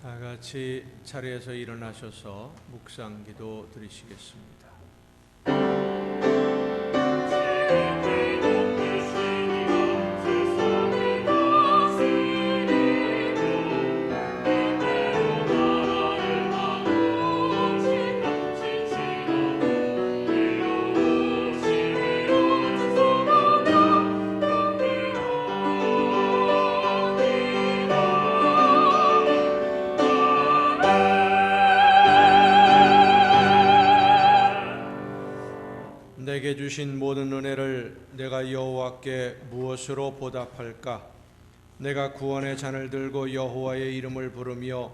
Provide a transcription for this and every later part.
다 같이 자리에서 일어나셔서 묵상 기도 드리시겠습니다. 내게 주신 모든 은혜를 내가 여호와께 무엇으로 보답할까? 내가 구원의 잔을 들고 여호와의 이름을 부르며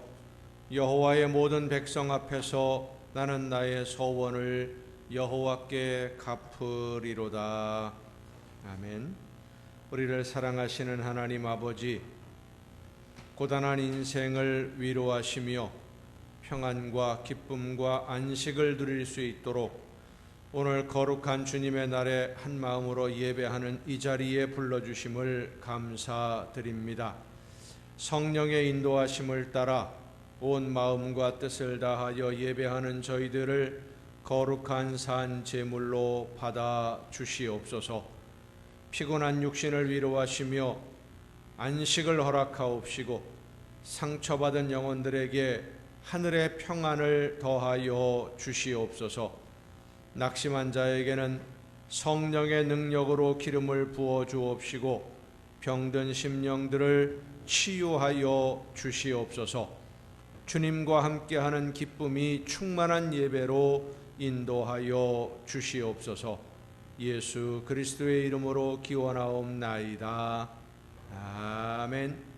여호와의 모든 백성 앞에서 나는 나의 소원을 여호와께 갚으리로다. 아멘. 우리를 사랑하시는 하나님 아버지, 고단한 인생을 위로하시며 평안과 기쁨과 안식을 누릴 수 있도록 오늘 거룩한 주님의 날에 한 마음으로 예배하는 이 자리에 불러주심을 감사드립니다. 성령의 인도하심을 따라 온 마음과 뜻을 다하여 예배하는 저희들을 거룩한 산 제물로 받아 주시옵소서. 피곤한 육신을 위로하시며 안식을 허락하옵시고 상처받은 영혼들에게 하늘의 평안을 더하여 주시옵소서. 낙심한 자에게는 성령의 능력으로 기름을 부어 주옵시고 병든 심령들을 치유하여 주시옵소서. 주님과 함께하는 기쁨이 충만한 예배로 인도하여 주시옵소서. 예수 그리스도의 이름으로 기원하옵나이다. 아멘.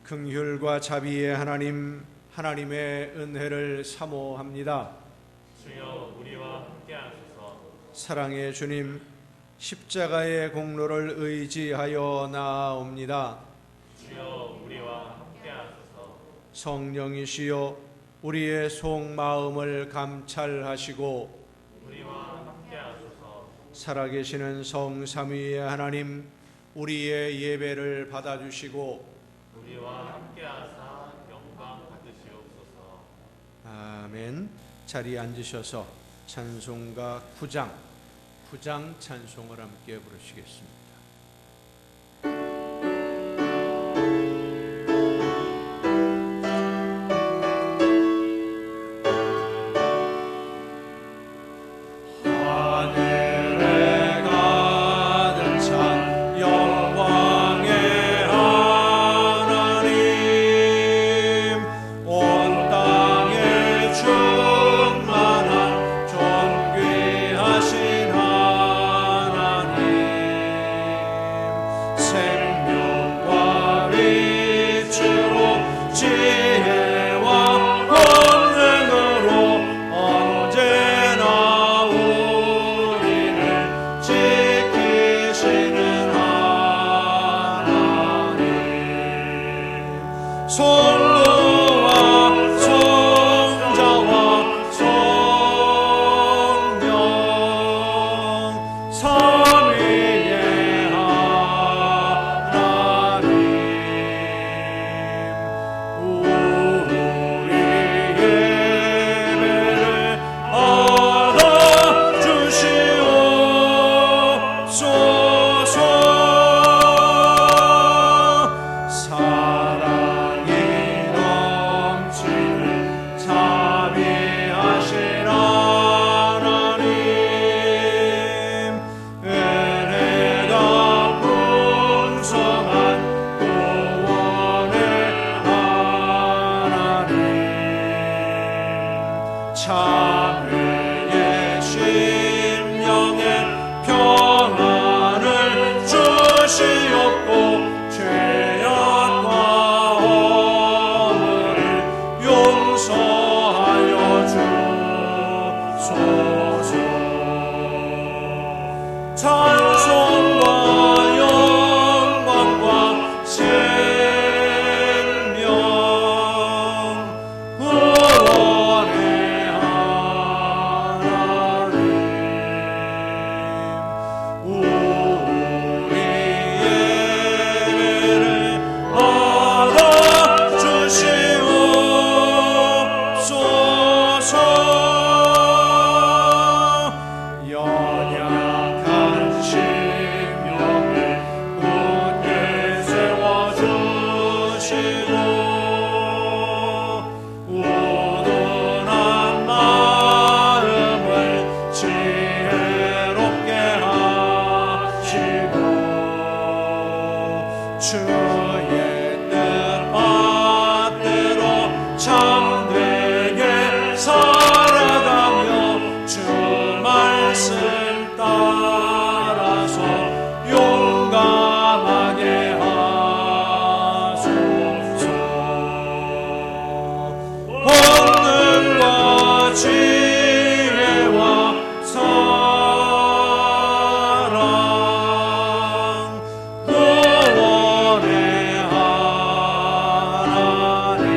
긍휼과 자비의 하나님, 하나님의 은혜를 사모합니다. 주여 우리와 함께하소서. 사랑의 주님, 십자가의 공로를 의지하여 나아옵니다. 주여 우리와 함께하소서. 성령이시여 우리의 속마음을 감찰하시고 우리와 함께하소서. 살아계시는 성삼위의 하나님, 우리의 예배를 받아주시고 우리와 함께하사 영광 받으시옵소서. 아멘. 자리에 앉으셔서 찬송가 9장 찬송을 함께 부르시겠습니다. 하늘에 가득 찬 영광의 생명과 빛으로 지혜와 권능으로 언제나 우리를 지키시는 하나님, 성부와 성자와 성령 삼위의 하나님, 우리 예배를 받아주시옵소서. 사랑이 넘치는 자비하신 하나님, 은혜가 풍성한 구원의 하나님, 참회의 심령에 평안을 주시옵고 죄악과 허물을 용서하여 주소서. 찬송과 영광과 생명 구원의 하나님, 우리 예배를 받아주시옵소서. 연약한 심령을 굳게 세워주시고 우둔한 마음을 지혜롭게 하시고 주의 뜻밭대로 참되게 살아가며 주 말씀 따라서 용감하게 하소서. 권능과 지혜와 사랑 구원의 하나님,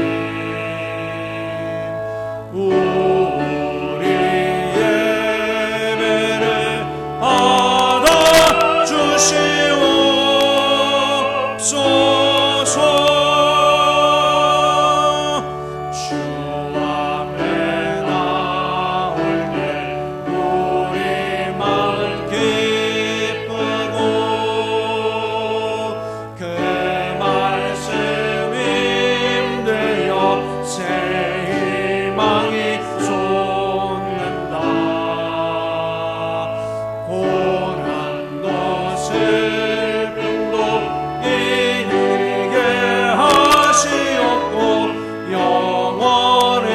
우리 예배를 받아주시옵소서. 주 앞에 나올 때 우리 마음 기쁘고 그 말씀 힘되어 새 희망이 솟는다. 고난도 슬픔도 이기게 하시옵고 영원에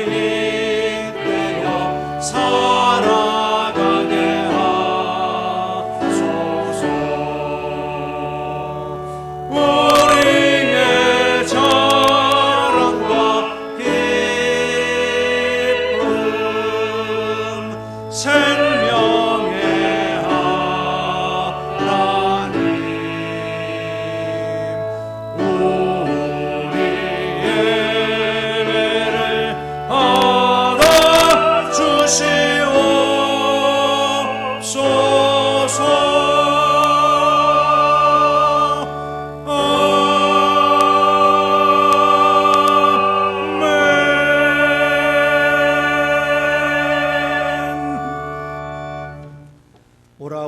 이끌어 살아가게 하소서. 우리의 자랑과 기쁨 생명의 하나님, 우리 예배를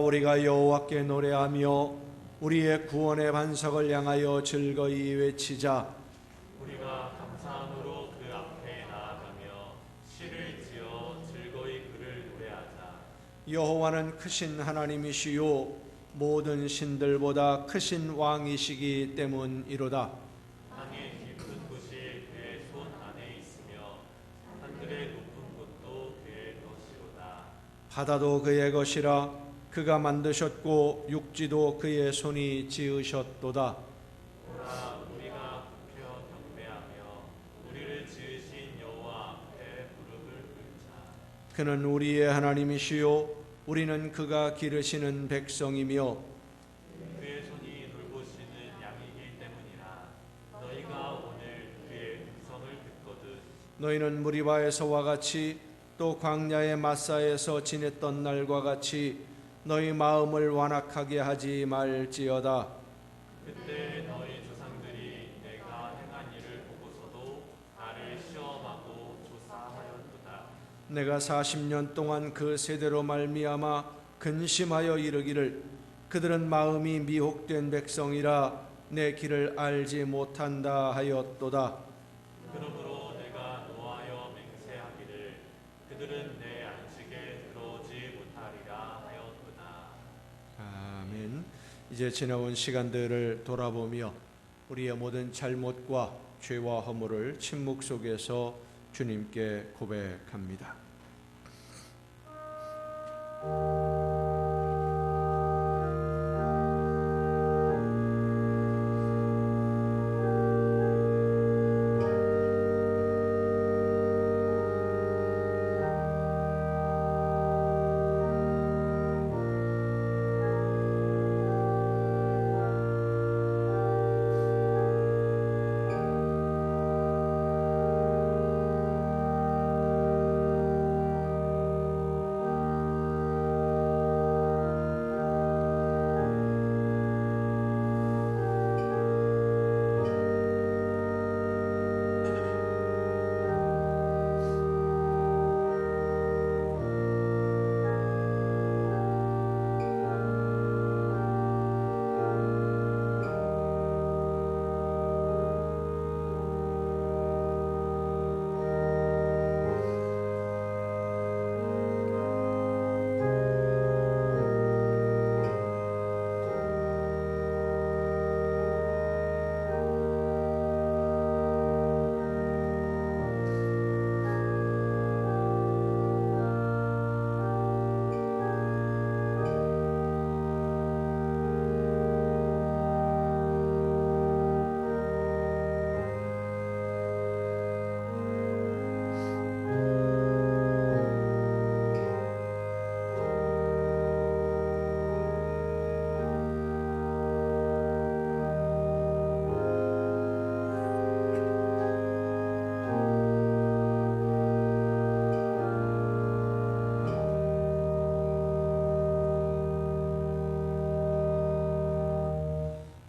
우리가 여호와께 노래하며 우리의 구원의 반석을 향하여 즐거이 외치자. 우리가 감사함으로 그 앞에 나아가며 시를 지어 즐거이 그를 노래하자. 여호와는 크신 하나님이시요 모든 신들보다 크신 왕이시기 때문이로다. 땅의 깊은 곳이 그의 손 안에 있으며 하늘의 높은 곳도 그의 것이로다. 바다도 그의 것이라 그가 만드셨고 육지도 그의 손이 지으셨도다. 오라 우리가 굽혀 경배하며 우리를 지으신 여호와 앞에 무릎을 꿇자. 그는 우리의 하나님이시요 우리는 그가 기르시는 백성이며 그의 손이 돌보시는 양이기 때문이라. 너희가 오늘 그의 음성을 듣거든 너희는 무리바에서와 같이 또 광야의 마사에서 지냈던 날과 같이 너희 마음을 완악하게 하지 말지어다. 그때 너희 조상들이 내가 행한 일을 보고서도 나를 시험하고 조사하였도다. 내가 40년 동안 그 세대로 말미암아 근심하여 이르기를 그들은 마음이 미혹된 백성이라 내 길을 알지 못한다 하였도다. 그러므로 내가 노하여 맹세하기를 그들은 내 안식에 들어오지 못하리라 하였구나. 아멘. 이제 지나온 시간들을 돌아보며 우리의 모든 잘못과 죄와 허물을 침묵 속에서 주님께 고백합니다.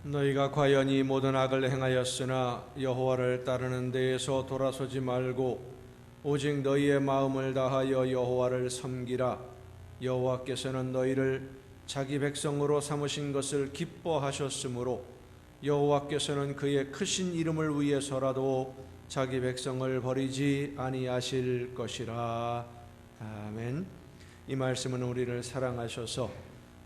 너희가 과연 이 모든 악을 행하였으나 여호와를 따르는 데에서 돌아서지 말고 오직 너희의 마음을 다하여 여호와를 섬기라. 여호와께서는 너희를 자기 백성으로 삼으신 것을 기뻐하셨으므로 여호와께서는 그의 크신 이름을 위해서라도 자기 백성을 버리지 아니하실 것이라. 아멘. 이 말씀은 우리를 사랑하셔서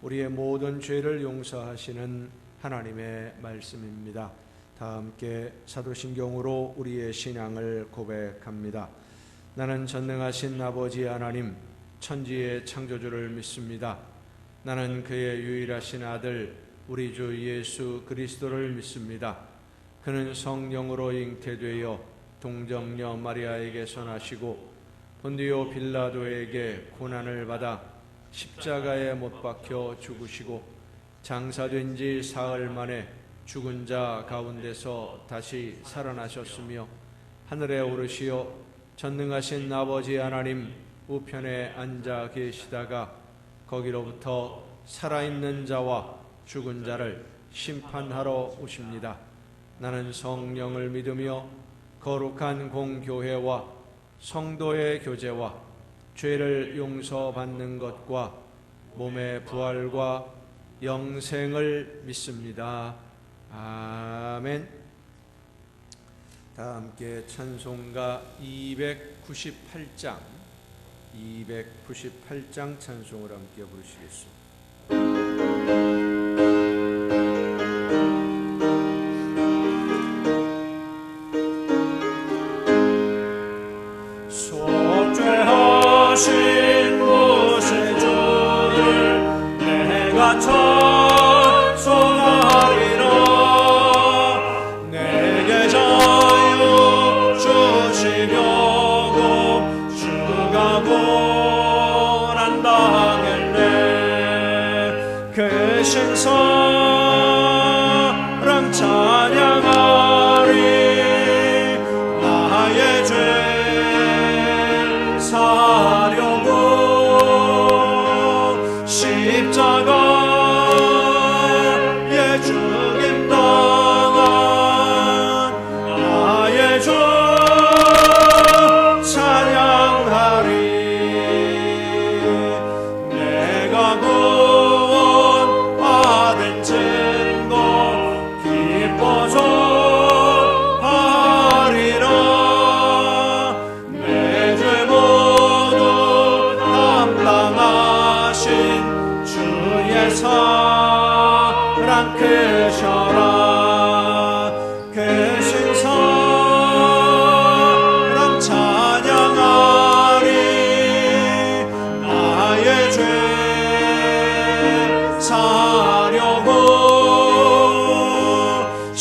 우리의 모든 죄를 용서하시는 하나님의 말씀입니다. 다 함께 사도신경으로 우리의 신앙을 고백합니다. 나는 전능하신 아버지 하나님 천지의 창조주를 믿습니다. 나는 그의 유일하신 아들 우리 주 예수 그리스도를 믿습니다. 그는 성령으로 잉태되어 동정녀 마리아에게서 나시고 본디오 빌라도에게 고난을 받아 십자가에 못 박혀 죽으시고 장사된 지 사흘 만에 죽은 자 가운데서 다시 살아나셨으며 하늘에 오르시어 전능하신 아버지 하나님 우편에 앉아 계시다가 거기로부터 살아있는 자와 죽은 자를 심판하러 오십니다. 나는 성령을 믿으며 거룩한 공교회와 성도의 교제와 죄를 용서받는 것과 몸의 부활과 영생을 믿습니다. 아멘. 다 함께 찬송가 298장 찬송을 함께 부르시겠습니다. 속죄하신 곳의 주를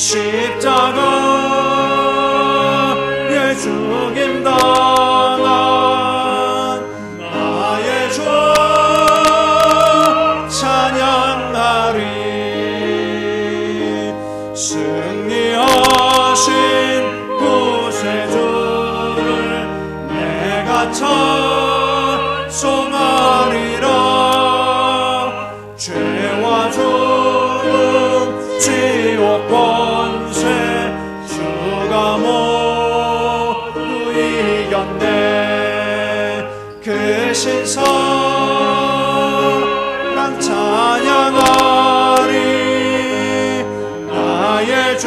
십자가의 죽임 당한 나의 주 찬양하리. 승리하신 구세주를 내가 찬송하리라. 죄와 죽음 지옥 권세 주가 모두 이겼네. 그 신사랑 찬양하리. 나의 죄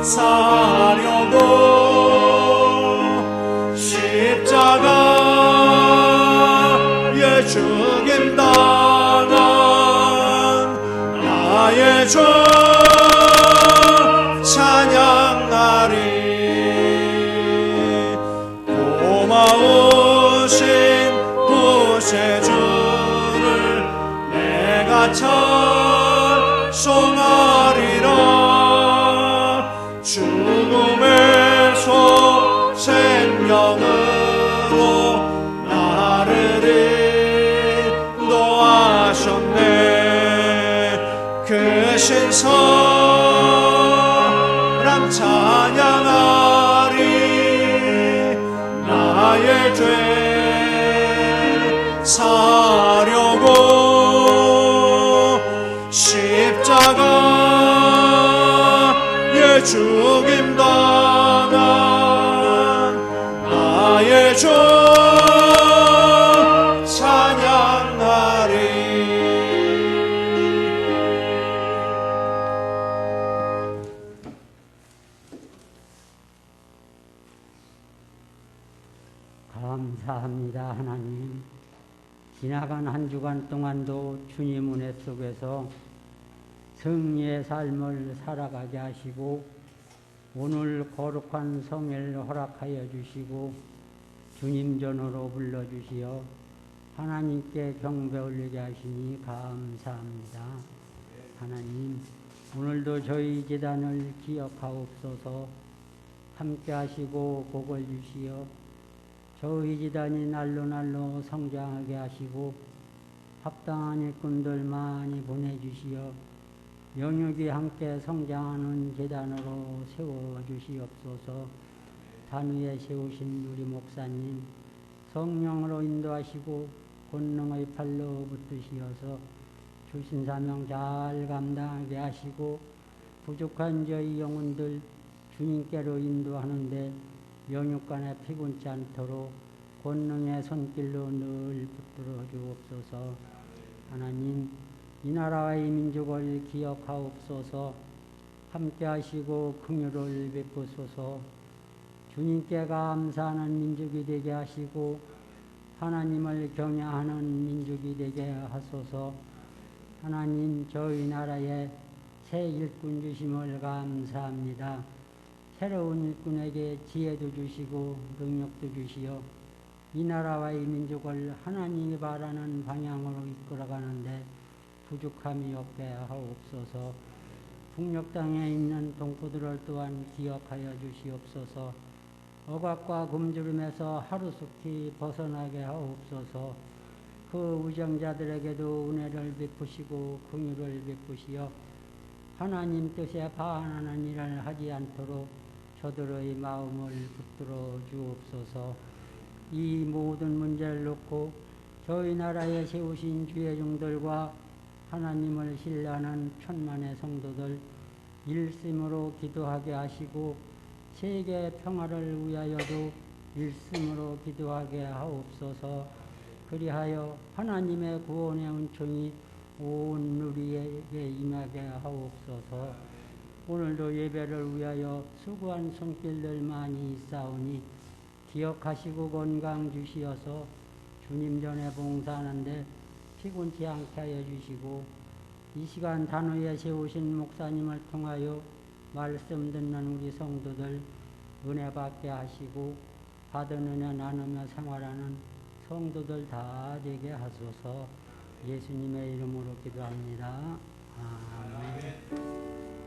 사려고 십자가의 죽임 당한 나의 주 찬양하리. 고마우신 구세주를 내가 찬송하리라. 죽음에서 생명으로 나를 인도하셨네. 그 신사랑 찬양하리. 나의 죄 사려고 십자가의 죽임 당한 나의 주 찬양하리. 감사합니다. 하나님, 지나간 한 주간 동안도 주님 은혜 속에서 승리의 삶을 살아가게 하시고 오늘 거룩한 성회를 허락하여 주시고 주님 전으로 불러주시어 하나님께 경배 올리게 하시니 감사합니다. 하나님, 오늘도 저희 제단을 기억하옵소서. 함께 하시고 복을 주시어 저희 제단이 날로 날로 성장하게 하시고 합당한 일꾼들 많이 보내주시어 영육이 함께 성장하는 제단으로 세워주시옵소서. 단위에 세우신 우리 목사님 성령으로 인도하시고 권능의 팔로 붙드시어서 주신 사명 잘 감당하게 하시고 부족한 저희 영혼들 주님께로 인도하는데 영육간에 피곤치 않도록 권능의 손길로 늘 붙들어 주옵소서. 하나님, 이 나라와 이 민족을 기억하옵소서. 함께 하시고 긍휼을 베푸소서. 주님께 감사하는 민족이 되게 하시고 하나님을 경외하는 민족이 되게 하소서. 하나님, 저희 나라에 새 일꾼 주심을 감사합니다. 새로운 일꾼에게 지혜도 주시고 능력도 주시어 이 나라와 이 민족을 하나님이 바라는 방향으로 이끌어가는데 부족함이 없게 하옵소서. 북녘 땅에 있는 동포들을 또한 기억하여 주시옵소서. 억압과 굶주림에서 하루속히 벗어나게 하옵소서. 그 우정자들에게도 은혜를 베푸시고 긍휼을 베푸시어 하나님 뜻에 반하는 일을 하지 않도록 저들의 마음을 붙들어 주옵소서. 이 모든 문제를 놓고 저희 나라에 세우신 주의 종들과 하나님을 신뢰하는 천만의 성도들 일심으로 기도하게 하시고 세계 평화를 위하여도 일심으로 기도하게 하옵소서. 그리하여 하나님의 구원의 은총이 온 우리에게 임하게 하옵소서. 오늘도 예배를 위하여 수고한 손길들 많이 있사오니 기억하시고 건강 주시어서 주님 전에 봉사하는데 피곤치 않게 하여 주시고 이 시간 단위에 세우신 목사님을 통하여 말씀 듣는 우리 성도들 은혜 받게 하시고 받은 은혜 나누며 생활하는 성도들 다 되게 하소서. 예수님의 이름으로 기도합니다. 아멘.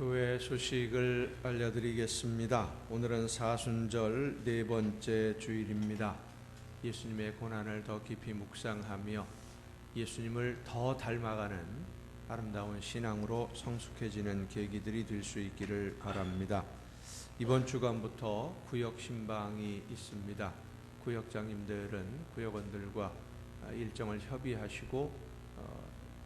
교회 소식을 알려드리겠습니다. 오늘은 사순절 네 번째 주일입니다. 예수님의 고난을 더 깊이 묵상하며 예수님을 더 닮아가는 아름다운 신앙으로 성숙해지는 계기들이 될 수 있기를 바랍니다. 이번 주간부터 구역 신방이 있습니다. 구역장님들은 구역원들과 일정을 협의하시고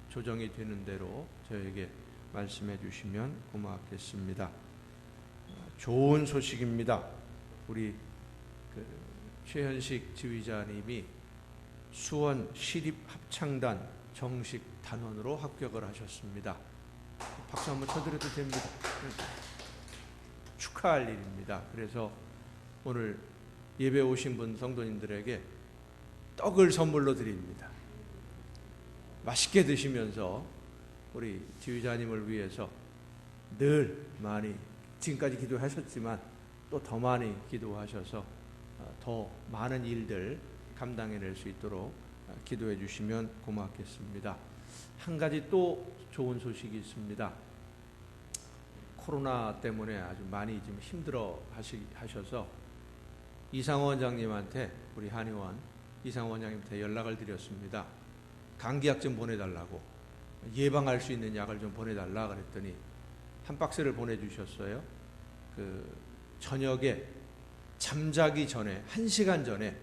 조정이 되는 대로 저에게 말씀해 주시면 고맙겠습니다. 좋은 소식입니다. 우리 최현식 지휘자님이 수원 시립합창단 정식 단원으로 합격을 하셨습니다. 박수 한번 쳐드려도 됩니다. 축하할 일입니다. 그래서 오늘 예배 오신 분 성도님들에게 떡을 선물로 드립니다. 맛있게 드시면서 우리 지휘자님을 위해서 늘 많이 지금까지 기도하셨지만 또 더 많이 기도하셔서 더 많은 일들 감당해낼 수 있도록 기도해 주시면 고맙겠습니다. 한 가지 또 좋은 소식이 있습니다. 코로나 때문에 아주 많이 좀 힘들어 하셔서 이상원 원장님한테, 우리 한의원 이상원 원장님한테 연락을 드렸습니다. 감기약 좀 보내달라고, 예방할 수 있는 약을 좀 보내달라 그랬더니 한 박스를 보내주셨어요. 저녁에 잠자기 전에 1시간 전에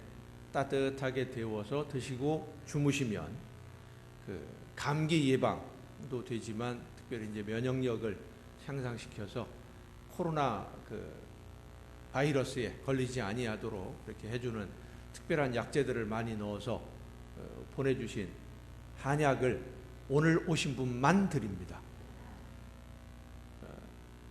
따뜻하게 데워서 드시고 주무시면 감기 예방도 되지만 특별히 이제 면역력을 향상시켜서 코로나 바이러스에 걸리지 아니하도록 이렇게 해주는 특별한 약재들을 많이 넣어서 보내주신 한약을 오늘 오신 분만 드립니다.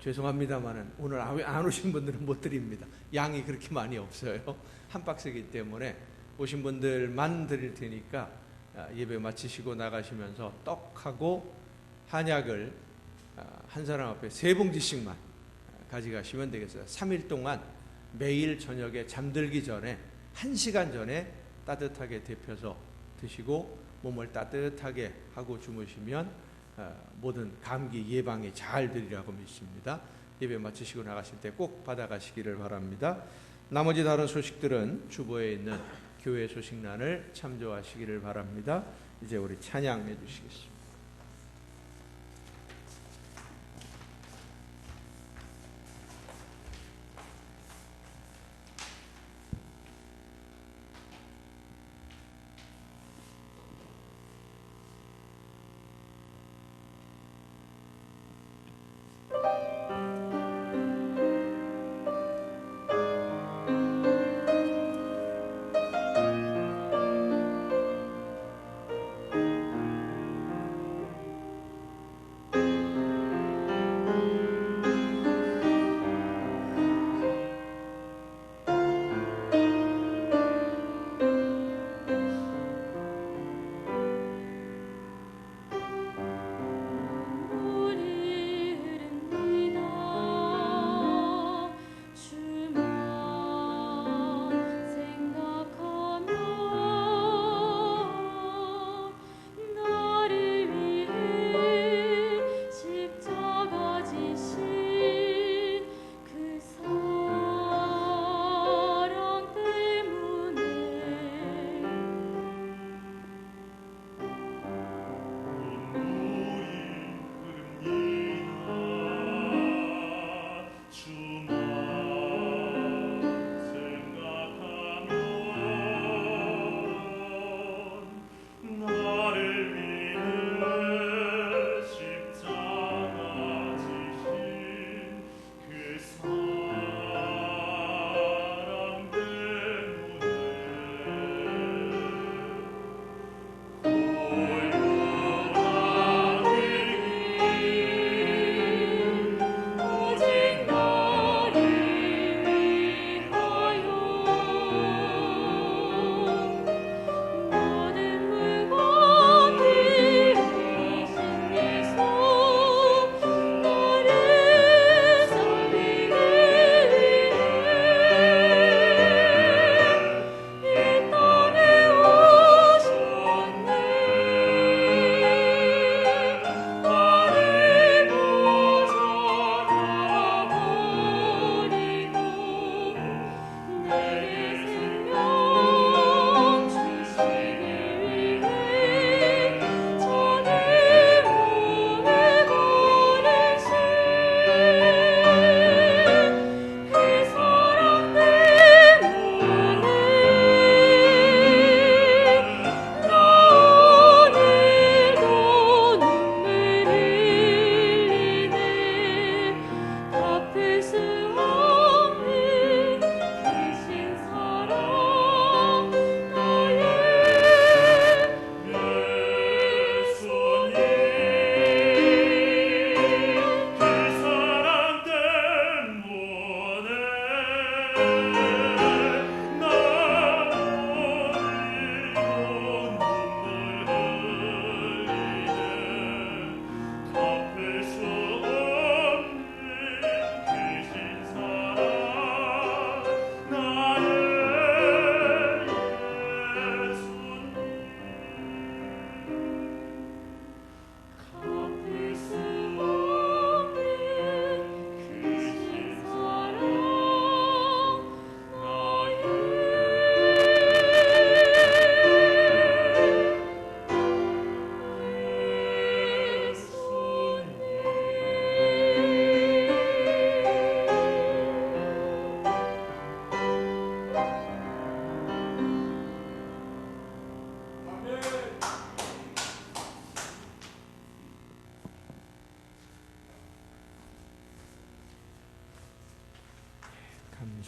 죄송합니다만은 오늘 안 오신 분들은 못 드립니다. 양이 그렇게 많이 없어요. 한 박스이기 때문에 오신 분들만 드릴 테니까 예배 마치시고 나가시면서 떡하고 한약을 한 사람 앞에 3봉지씩만 가져가시면 되겠어요. 3일 동안 매일 저녁에 잠들기 전에 1시간 전에 따뜻하게 데펴서 드시고 몸을 따뜻하게 하고 주무시면 모든 감기 예방에 잘 되리라고 믿습니다. 예배 마치시고 나가실 때 꼭 받아가시기를 바랍니다. 나머지 다른 소식들은 주보에 있는 교회 소식란을 참조하시기를 바랍니다. 이제 우리 찬양해 주시겠습니다.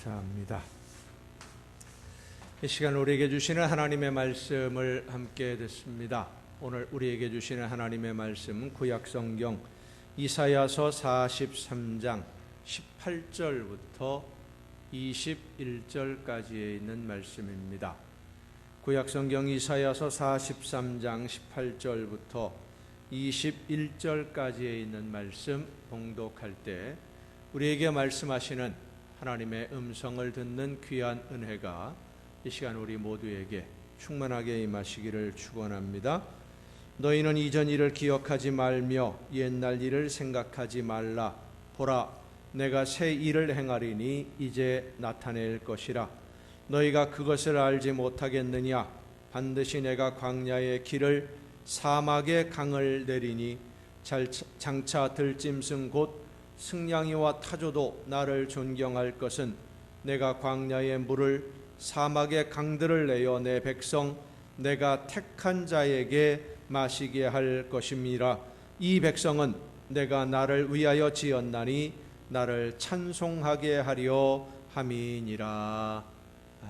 감사합니다. 이 시간 우리에게 주시는 하나님의 말씀을 함께 듣습니다. 오늘 우리에게 주시는 하나님의 말씀은 구약성경 이사야서 43장 18절부터 21절까지에 있는 말씀입니다. 구약성경 이사야서 43장 18절부터 21절까지에 있는 말씀 봉독할 때 우리에게 말씀하시는 하나님의 음성을 듣는 귀한 은혜가 이 시간 우리 모두에게 충만하게 임하시기를 축원합니다. 너희는 이전 일을 기억하지 말며 옛날 일을 생각하지 말라. 보라, 내가 새 일을 행하리니 이제 나타낼 것이라. 너희가 그것을 알지 못하겠느냐? 반드시 내가 광야의 길을 사막의 강을 내리니 장차 들짐승 곧 승냥이와 타조도 나를 존경할 것은 내가 광야의 물을 사막의 강들을 내어 내 백성 내가 택한 자에게 마시게 할 것임이라. 이 백성은 내가 나를 위하여 지었나니 나를 찬송하게 하려 함이니라.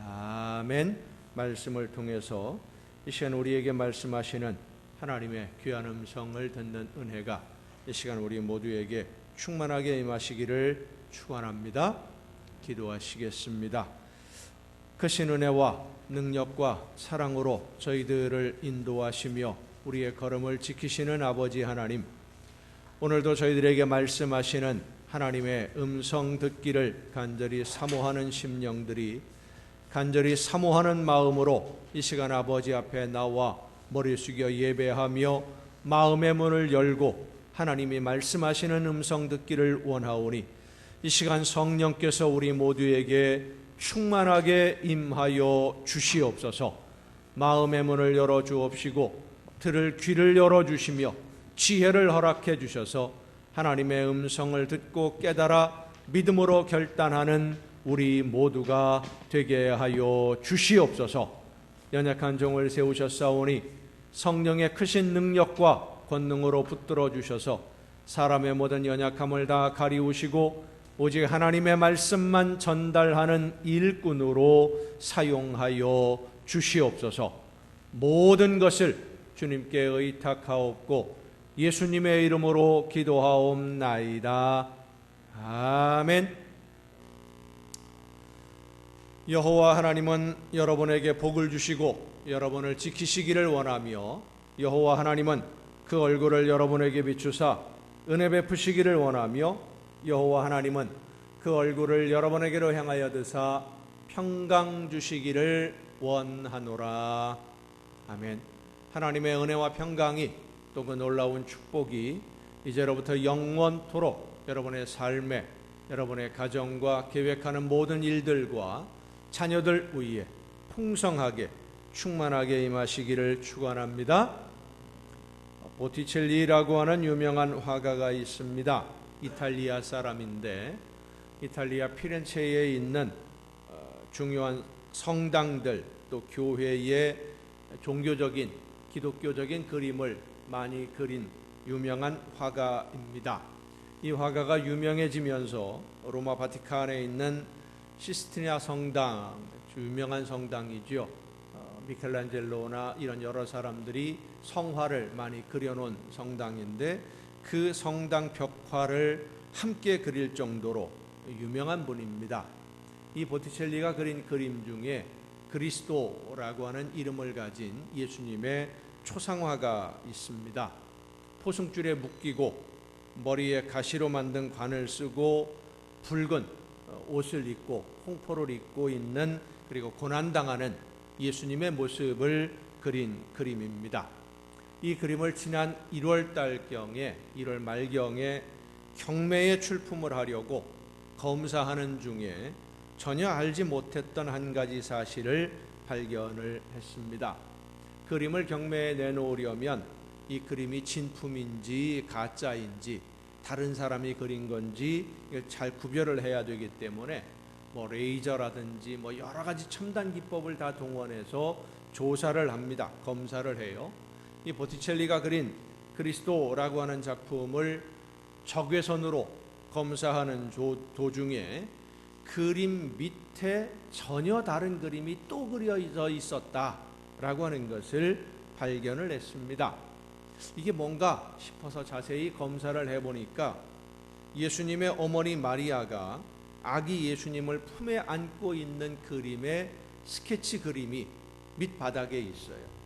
아멘. 말씀을 통해서 이 시간 우리에게 말씀하시는 하나님의 귀한 음성을 듣는 은혜가 이 시간 우리 모두에게 충만하게 임하시기를 축원합니다. 기도하시겠습니다. 크신 은혜와 능력과 사랑으로 저희들을 인도하시며 우리의 걸음을 지키시는 아버지 하나님, 오늘도 저희들에게 말씀하시는 하나님의 음성 듣기를 간절히 사모하는 심령들이 간절히 사모하는 마음으로 이 시간 아버지 앞에 나와 머리 숙여 예배하며 마음의 문을 열고 하나님이 말씀하시는 음성 듣기를 원하오니 이 시간 성령께서 우리 모두에게 충만하게 임하여 주시옵소서. 마음의 문을 열어 주옵시고 들을 귀를 열어 주시며 지혜를 허락해 주셔서 하나님의 음성을 듣고 깨달아 믿음으로 결단하는 우리 모두가 되게 하여 주시옵소서. 연약한 종을 세우셨사오니 성령의 크신 능력과 권능으로 붙들어 주셔서 사람의 모든 연약함을 다 가리우시고 오직 하나님의 말씀만 전달하는 일꾼으로 사용하여 주시옵소서. 모든 것을 주님께 의탁하옵고 예수님의 이름으로 기도하옵나이다. 아멘. 여호와 하나님은 여러분에게 복을 주시고 여러분을 지키시기를 원하며 여호와 하나님은 그 얼굴을 여러분에게 비추사 은혜 베푸시기를 원하며 여호와 하나님은 그 얼굴을 여러분에게로 향하여 드사 평강 주시기를 원하노라. 아멘. 하나님의 은혜와 평강이 또 그 놀라운 축복이 이제로부터 영원토록 여러분의 삶에 여러분의 가정과 계획하는 모든 일들과 자녀들 위에 풍성하게 충만하게 임하시기를 축원합니다. 보티첼리라고 하는 유명한 화가가 있습니다. 이탈리아 사람인데 이탈리아 피렌체에 있는 중요한 성당들 또 교회의 종교적인 기독교적인 그림을 많이 그린 유명한 화가입니다. 이 화가가 유명해지면서 로마 바티칸에 있는 시스티나 성당, 유명한 성당이죠. 미켈란젤로나 이런 여러 사람들이 성화를 많이 그려놓은 성당인데 그 성당 벽화를 함께 그릴 정도로 유명한 분입니다. 이 보티첼리가 그린 그림 중에 그리스도라고 하는 이름을 가진 예수님의 초상화가 있습니다. 포승줄에 묶이고 머리에 가시로 만든 관을 쓰고 붉은 옷을 입고 홍포를 입고 있는 그리고 고난당하는 예수님의 모습을 그린 그림입니다. 이 그림을 지난 1월 달경에 1월 말경에 경매에 출품을 하려고 검사하는 중에 전혀 알지 못했던 한 가지 사실을 발견을 했습니다. 그림을 경매에 내놓으려면 이 그림이 진품인지 가짜인지 다른 사람이 그린 건지 잘 구별을 해야 되기 때문에 레이저라든지 여러 가지 첨단 기법을 다 동원해서 조사를 합니다. 검사를 해요. 이 보티첼리가 그린 그리스도라고 하는 작품을 적외선으로 검사하는 도중에 그림 밑에 전혀 다른 그림이 또 그려져 있었다라고 하는 것을 발견을 했습니다. 이게 뭔가 싶어서 자세히 검사를 해보니까 예수님의 어머니 마리아가 아기 예수님을 품에 안고 있는 그림의 스케치 그림이 밑바닥에 있어요.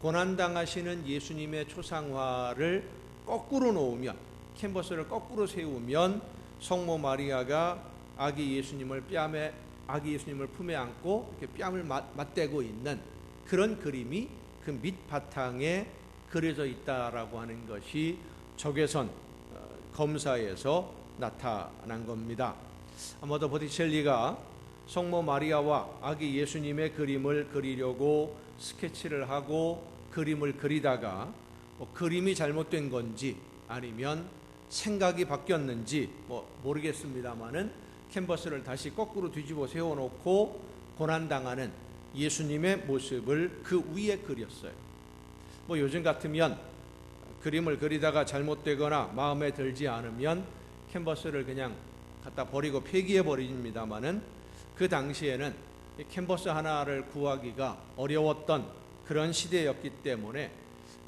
고난당하시는 예수님의 초상화를 거꾸로 놓으면, 캔버스를 거꾸로 세우면 성모 마리아가 아기 예수님을 품에 안고 이렇게 뺨을 맞대고 있는 그런 그림이 그 밑바탕에 그려져 있다라고 하는 것이 적외선 검사에서 나타난 겁니다. 아마도 보티첼리가 성모 마리아와 아기 예수님의 그림을 그리려고 스케치를 하고 그림을 그리다가 그림이 잘못된 건지 아니면 생각이 바뀌었는지 모르겠습니다만은 캔버스를 다시 거꾸로 뒤집어 세워놓고 고난당하는 예수님의 모습을 그 위에 그렸어요. 요즘 같으면 그림을 그리다가 잘못되거나 마음에 들지 않으면 캔버스를 그냥 갖다 버리고 폐기해 버립니다만은 그 당시에는 캔버스 하나를 구하기가 어려웠던 그런 시대였기 때문에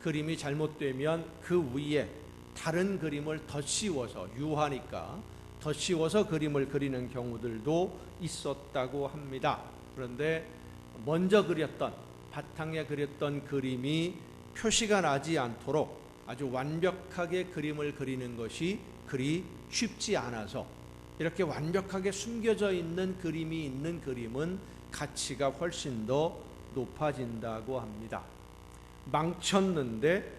그림이 잘못되면 그 위에 다른 그림을 덧씌워서, 유화니까 덧씌워서 그림을 그리는 경우들도 있었다고 합니다. 그런데 먼저 그렸던, 바탕에 그렸던 그림이 표시가 나지 않도록 아주 완벽하게 그림을 그리는 것이 그리 쉽지 않아서 이렇게 완벽하게 숨겨져 있는 그림이 있는 그림은 가치가 훨씬 더 높아진다고 합니다. 망쳤는데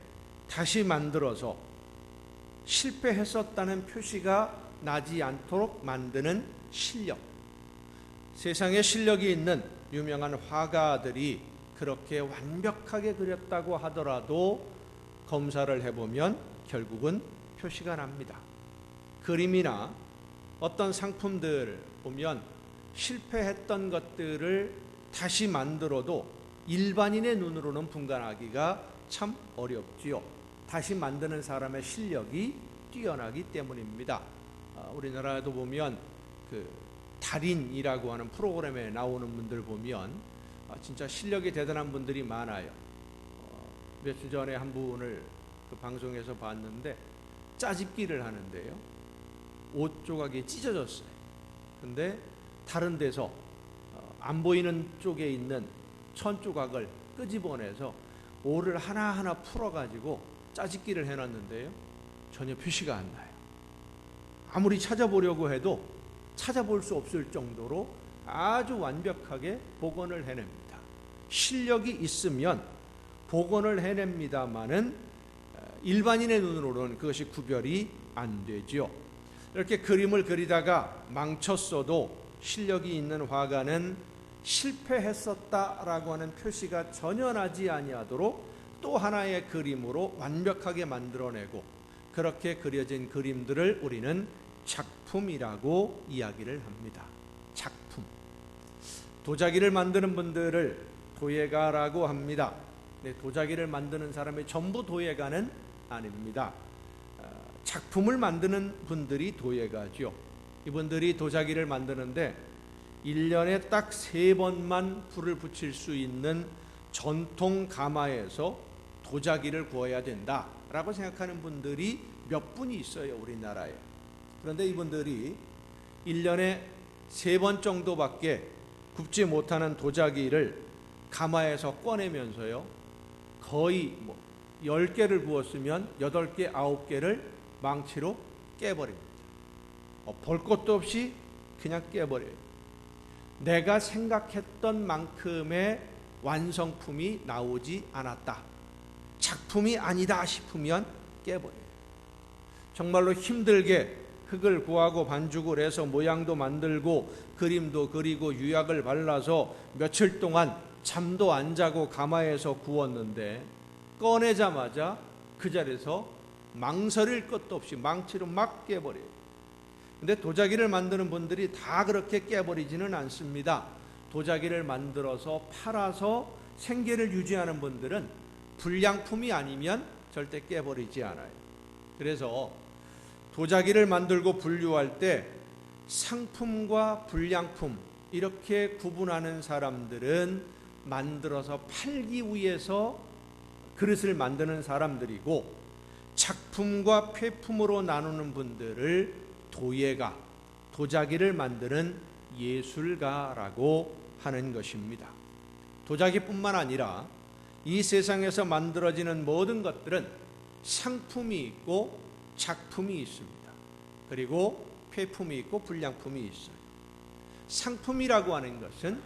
다시 만들어서 실패했었다는 표시가 나지 않도록 만드는 실력. 세상에 실력이 있는 유명한 화가들이 그렇게 완벽하게 그렸다고 하더라도 검사를 해보면 결국은 표시가 납니다. 그림이나 어떤 상품들 보면 실패했던 것들을 다시 만들어도 일반인의 눈으로는 분간하기가 참 어렵지요. 다시 만드는 사람의 실력이 뛰어나기 때문입니다. 우리나라에도 보면 그 달인이라고 하는 프로그램에 나오는 분들 보면 진짜 실력이 대단한 분들이 많아요. 며칠 전에 한 분을 그 방송에서 봤는데 짜집기를 하는데요. 옷 조각이 찢어졌어요. 근데 다른 데서 안 보이는 쪽에 있는 천 조각을 끄집어내서 오를 하나하나 풀어가지고 짜집기를 해놨는데요. 전혀 표시가 안 나요. 아무리 찾아보려고 해도 찾아볼 수 없을 정도로 아주 완벽하게 복원을 해냅니다. 실력이 있으면 복원을 해냅니다마는 일반인의 눈으로는 그것이 구별이 안 되죠. 이렇게 그림을 그리다가 망쳤어도 실력이 있는 화가는 실패했었다라고 하는 표시가 전혀 나지 아니하도록 또 하나의 그림으로 완벽하게 만들어내고, 그렇게 그려진 그림들을 우리는 작품이라고 이야기를 합니다. 작품. 도자기를 만드는 분들을 도예가라고 합니다. 도자기를 만드는 사람이 전부 도예가는 아닙니다. 작품을 만드는 분들이 도예가죠. 이분들이 도자기를 만드는데 1년에 딱 3번만 불을 붙일 수 있는 전통 가마에서 도자기를 구워야 된다라고 생각하는 분들이 몇 분이 있어요, 우리나라에. 그런데 이분들이 1년에 3번 정도밖에 굽지 못하는 도자기를 가마에서 꺼내면서요, 거의 10개를 구웠으면 8개, 9개를 망치로 깨버립니다. 볼 것도 없이 그냥 깨버려요. 내가 생각했던 만큼의 완성품이 나오지 않았다, 작품이 아니다 싶으면 깨버려요. 정말로 힘들게 흙을 구하고 반죽을 해서 모양도 만들고 그림도 그리고 유약을 발라서 며칠 동안 잠도 안 자고 가마에서 구웠는데 꺼내자마자 그 자리에서 망설일 것도 없이 망치로 막 깨버려요. 근데 도자기를 만드는 분들이 다 그렇게 깨버리지는 않습니다. 도자기를 만들어서 팔아서 생계를 유지하는 분들은 불량품이 아니면 절대 깨버리지 않아요. 그래서 도자기를 만들고 분류할 때 상품과 불량품 이렇게 구분하는 사람들은 만들어서 팔기 위해서 그릇을 만드는 사람들이고, 작품과 폐품으로 나누는 분들을 도예가, 도자기를 만드는 예술가라고 하는 것입니다. 도자기뿐만 아니라 이 세상에서 만들어지는 모든 것들은 상품이 있고 작품이 있습니다. 그리고 폐품이 있고 불량품이 있어요. 상품이라고 하는 것은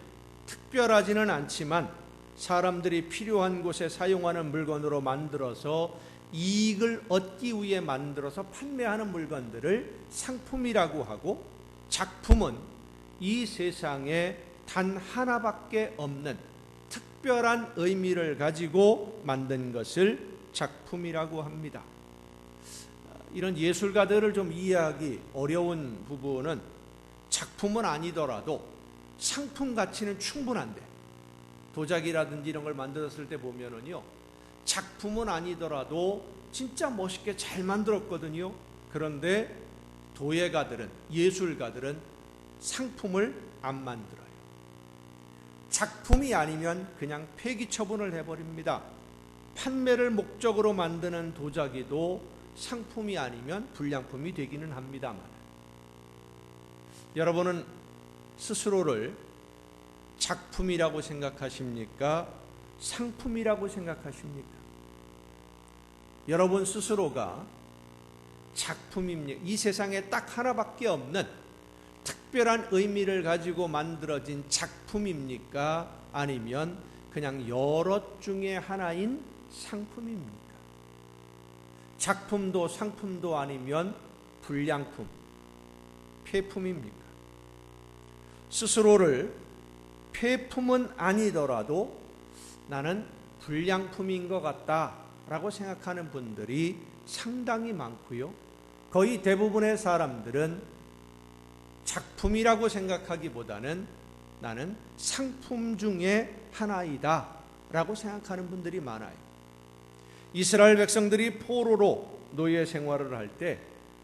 특별하지는 않지만 사람들이 필요한 곳에 사용하는 물건으로 만들어서 이익을 얻기 위해 만들어서 판매하는 물건들을 상품이라고 하고, 작품은 이 세상에 단 하나밖에 없는 특별한 의미를 가지고 만든 것을 작품이라고 합니다. 이런 예술가들을 좀 이해하기 어려운 부분은, 작품은 아니더라도 상품 가치는 충분한데, 도자기라든지 이런 걸 만들었을 때 보면은요, 작품은 아니더라도 진짜 멋있게 잘 만들었거든요. 그런데 도예가들은, 예술가들은 상품을 안 만들어요. 작품이 아니면 그냥 폐기 처분을 해버립니다. 판매를 목적으로 만드는 도자기도 상품이 아니면 불량품이 되기는 합니다만, 여러분은 스스로를 작품이라고 생각하십니까? 상품이라고 생각하십니까? 여러분 스스로가 작품입니까? 이 세상에 딱 하나밖에 없는 특별한 의미를 가지고 만들어진 작품입니까? 아니면 그냥 여럿 중에 하나인 상품입니까? 작품도 상품도 아니면 불량품, 폐품입니까? 스스로를 폐품은 아니더라도 나는 불량품인 것 같다라고 생각하는 분들이 상당히 많고요. 거의 대부분의 사람들은 작품이라고 생각하기보다는 나는 상품 중에 하나이다 라고 생각하는 분들이 많아요. 이스라엘 백성들이 포로로 노예 생활을 할 때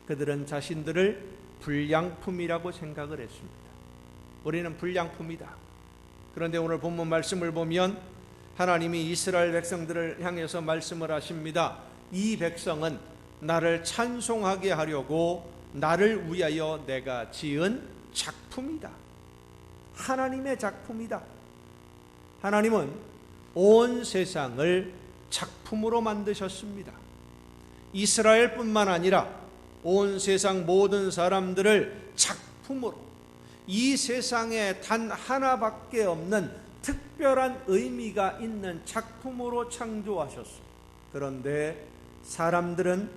그들은 자신들을 불량품이라고 생각을 했습니다. 우리는 불량품이다. 그런데 오늘 본문 말씀을 보면 하나님이 이스라엘 백성들을 향해서 말씀을 하십니다. 이 백성은 나를 찬송하게 하려고 나를 위하여 내가 지은 작품이다. 하나님의 작품이다. 하나님은 온 세상을 작품으로 만드셨습니다. 이스라엘뿐만 아니라 온 세상 모든 사람들을 작품으로, 이 세상에 단 하나밖에 없는 특별한 의미가 있는 작품으로 창조하셨습니다. 그런데 사람들은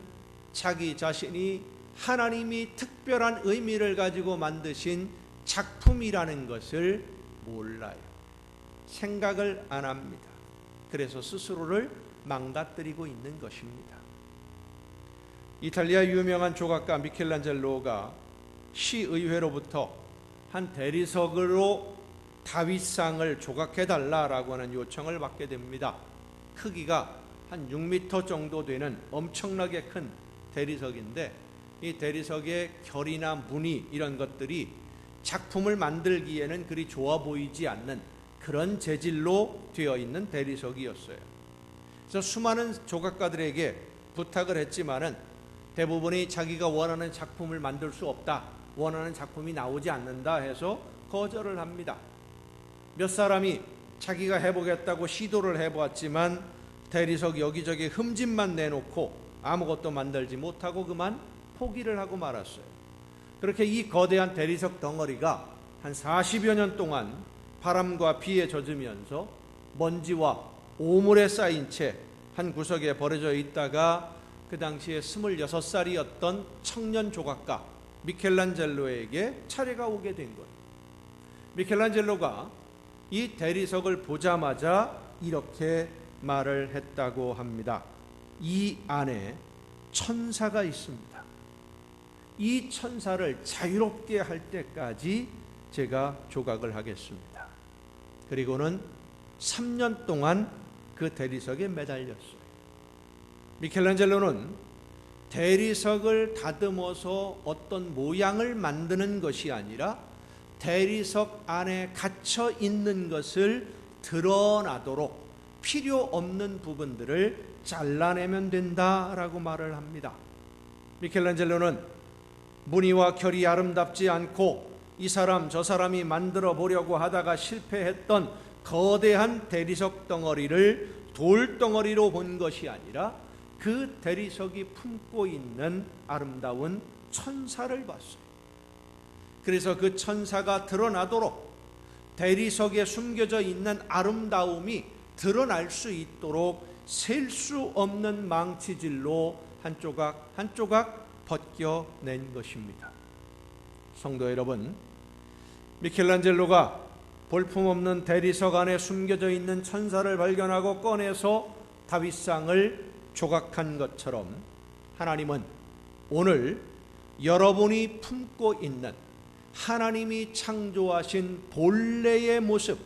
자기 자신이 하나님이 특별한 의미를 가지고 만드신 작품이라는 것을 몰라요. 생각을 안 합니다. 그래서 스스로를 망가뜨리고 있는 것입니다. 이탈리아 유명한 조각가 미켈란젤로가 시의회로부터 한 대리석으로 다윗상을 조각해달라라고 하는 요청을 받게 됩니다. 크기가 한 6m 정도 되는 엄청나게 큰 대리석인데, 이 대리석의 결이나 무늬 이런 것들이 작품을 만들기에는 그리 좋아 보이지 않는 그런 재질로 되어 있는 대리석이었어요. 그래서 수많은 조각가들에게 부탁을 했지만은 대부분이 자기가 원하는 작품을 만들 수 없다, 원하는 작품이 나오지 않는다 해서 거절을 합니다. 몇 사람이 자기가 해보겠다고 시도를 해보았지만 대리석 여기저기 흠집만 내놓고 아무것도 만들지 못하고 그만 포기를 하고 말았어요. 그렇게 이 거대한 대리석 덩어리가 한 40여 년 동안 바람과 비에 젖으면서 먼지와 오물에 쌓인 채 한 구석에 버려져 있다가 그 당시에 26살이었던 청년 조각가 미켈란젤로에게 차례가 오게 된 거예요. 미켈란젤로가 이 대리석을 보자마자 이렇게 말을 했다고 합니다. 이 안에 천사가 있습니다. 이 천사를 자유롭게 할 때까지 제가 조각을 하겠습니다. 그리고는 3년 동안 그 대리석에 매달렸어요. 미켈란젤로는 대리석을 다듬어서 어떤 모양을 만드는 것이 아니라 대리석 안에 갇혀 있는 것을 드러나도록 필요 없는 부분들을 잘라내면 된다라고 말을 합니다. 미켈란젤로는 무늬와 결이 아름답지 않고 이 사람 저 사람이 만들어 보려고 하다가 실패했던 거대한 대리석 덩어리를 돌덩어리로 본 것이 아니라 그 대리석이 품고 있는 아름다운 천사를 봤어요. 그래서 그 천사가 드러나도록 대리석에 숨겨져 있는 아름다움이 드러날 수 있도록 셀 수 없는 망치질로 한 조각 한 조각 벗겨낸 것입니다. 성도 여러분, 미켈란젤로가 볼품없는 대리석 안에 숨겨져 있는 천사를 발견하고 꺼내서 다윗상을 조각한 것처럼 하나님은 오늘 여러분이 품고 있는 하나님이 창조하신 본래의 모습,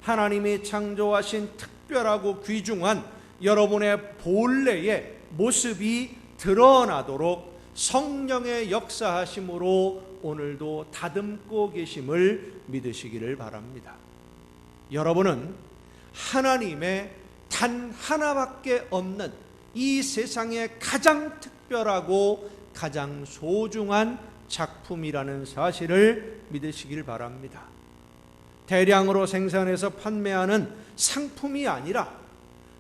하나님이 창조하신 특별하고 귀중한 여러분의 본래의 모습이 드러나도록 성령의 역사하심으로 오늘도 다듬고 계심을 믿으시기를 바랍니다. 여러분은 하나님의 단 하나밖에 없는 이 세상에 가장 특별하고 가장 소중한 작품이라는 사실을 믿으시길 바랍니다. 대량으로 생산해서 판매하는 상품이 아니라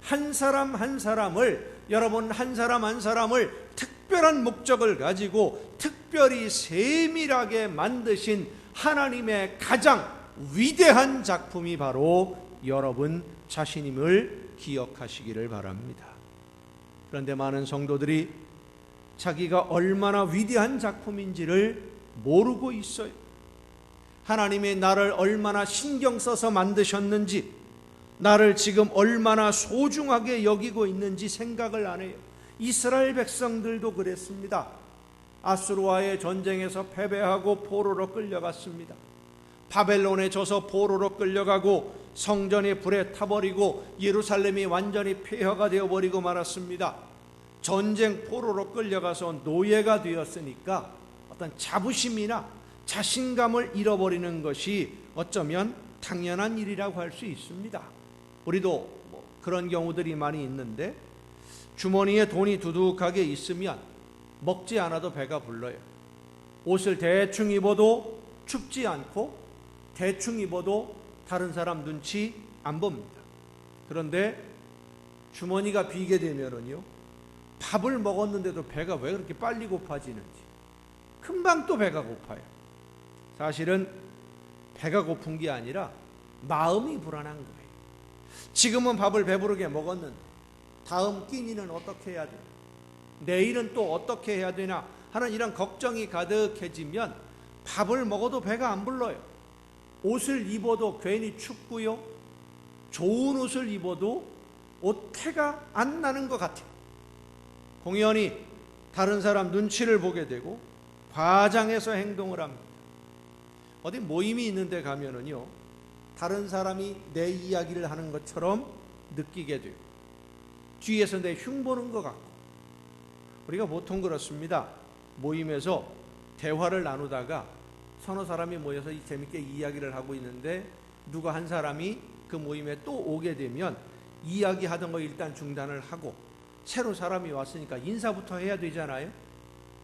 한 사람 한 사람을, 여러분 한 사람 한 사람을 특별한 목적을 가지고 특별히 세밀하게 만드신 하나님의 가장 위대한 작품이 바로 여러분 자신임을 기억하시기를 바랍니다. 그런데 많은 성도들이 자기가 얼마나 위대한 작품인지를 모르고 있어요. 하나님이 나를 얼마나 신경 써서 만드셨는지, 나를 지금 얼마나 소중하게 여기고 있는지 생각을 안 해요. 이스라엘 백성들도 그랬습니다. 아수르와의 전쟁에서 패배하고 포로로 끌려갔습니다. 바벨론에 져서 포로로 끌려가고 성전이 불에 타버리고 예루살렘이 완전히 폐허가 되어버리고 말았습니다. 전쟁 포로로 끌려가서 노예가 되었으니까 어떤 자부심이나 자신감을 잃어버리는 것이 어쩌면 당연한 일이라고 할 수 있습니다. 우리도 그런 경우들이 많이 있는데, 주머니에 돈이 두둑하게 있으면 먹지 않아도 배가 불러요. 옷을 대충 입어도 춥지 않고 대충 입어도 다른 사람 눈치 안 봅니다. 그런데 주머니가 비게 되면은요, 밥을 먹었는데도 배가 왜 그렇게 빨리 고파지는지, 금방 또 배가 고파요. 사실은 배가 고픈 게 아니라 마음이 불안한 거예요. 지금은 밥을 배부르게 먹었는데 다음 끼니는 어떻게 해야 되나, 내일은 또 어떻게 해야 되나 하는 이런 걱정이 가득해지면 밥을 먹어도 배가 안 불러요. 옷을 입어도 괜히 춥고요, 좋은 옷을 입어도 옷 태가 안 나는 것 같아요. 공연히 다른 사람 눈치를 보게 되고 과장해서 행동을 합니다. 어디 모임이 있는데 가면은요, 다른 사람이 내 이야기를 하는 것처럼 느끼게 돼요. 뒤에서 내 흉보는 것 같고. 우리가 보통 그렇습니다. 모임에서 대화를 나누다가 서너 사람이 모여서 재밌게 이야기를 하고 있는데 누가 한 사람이 그 모임에 또 오게 되면 이야기하던 거 일단 중단을 하고 새로 사람이 왔으니까 인사부터 해야 되잖아요.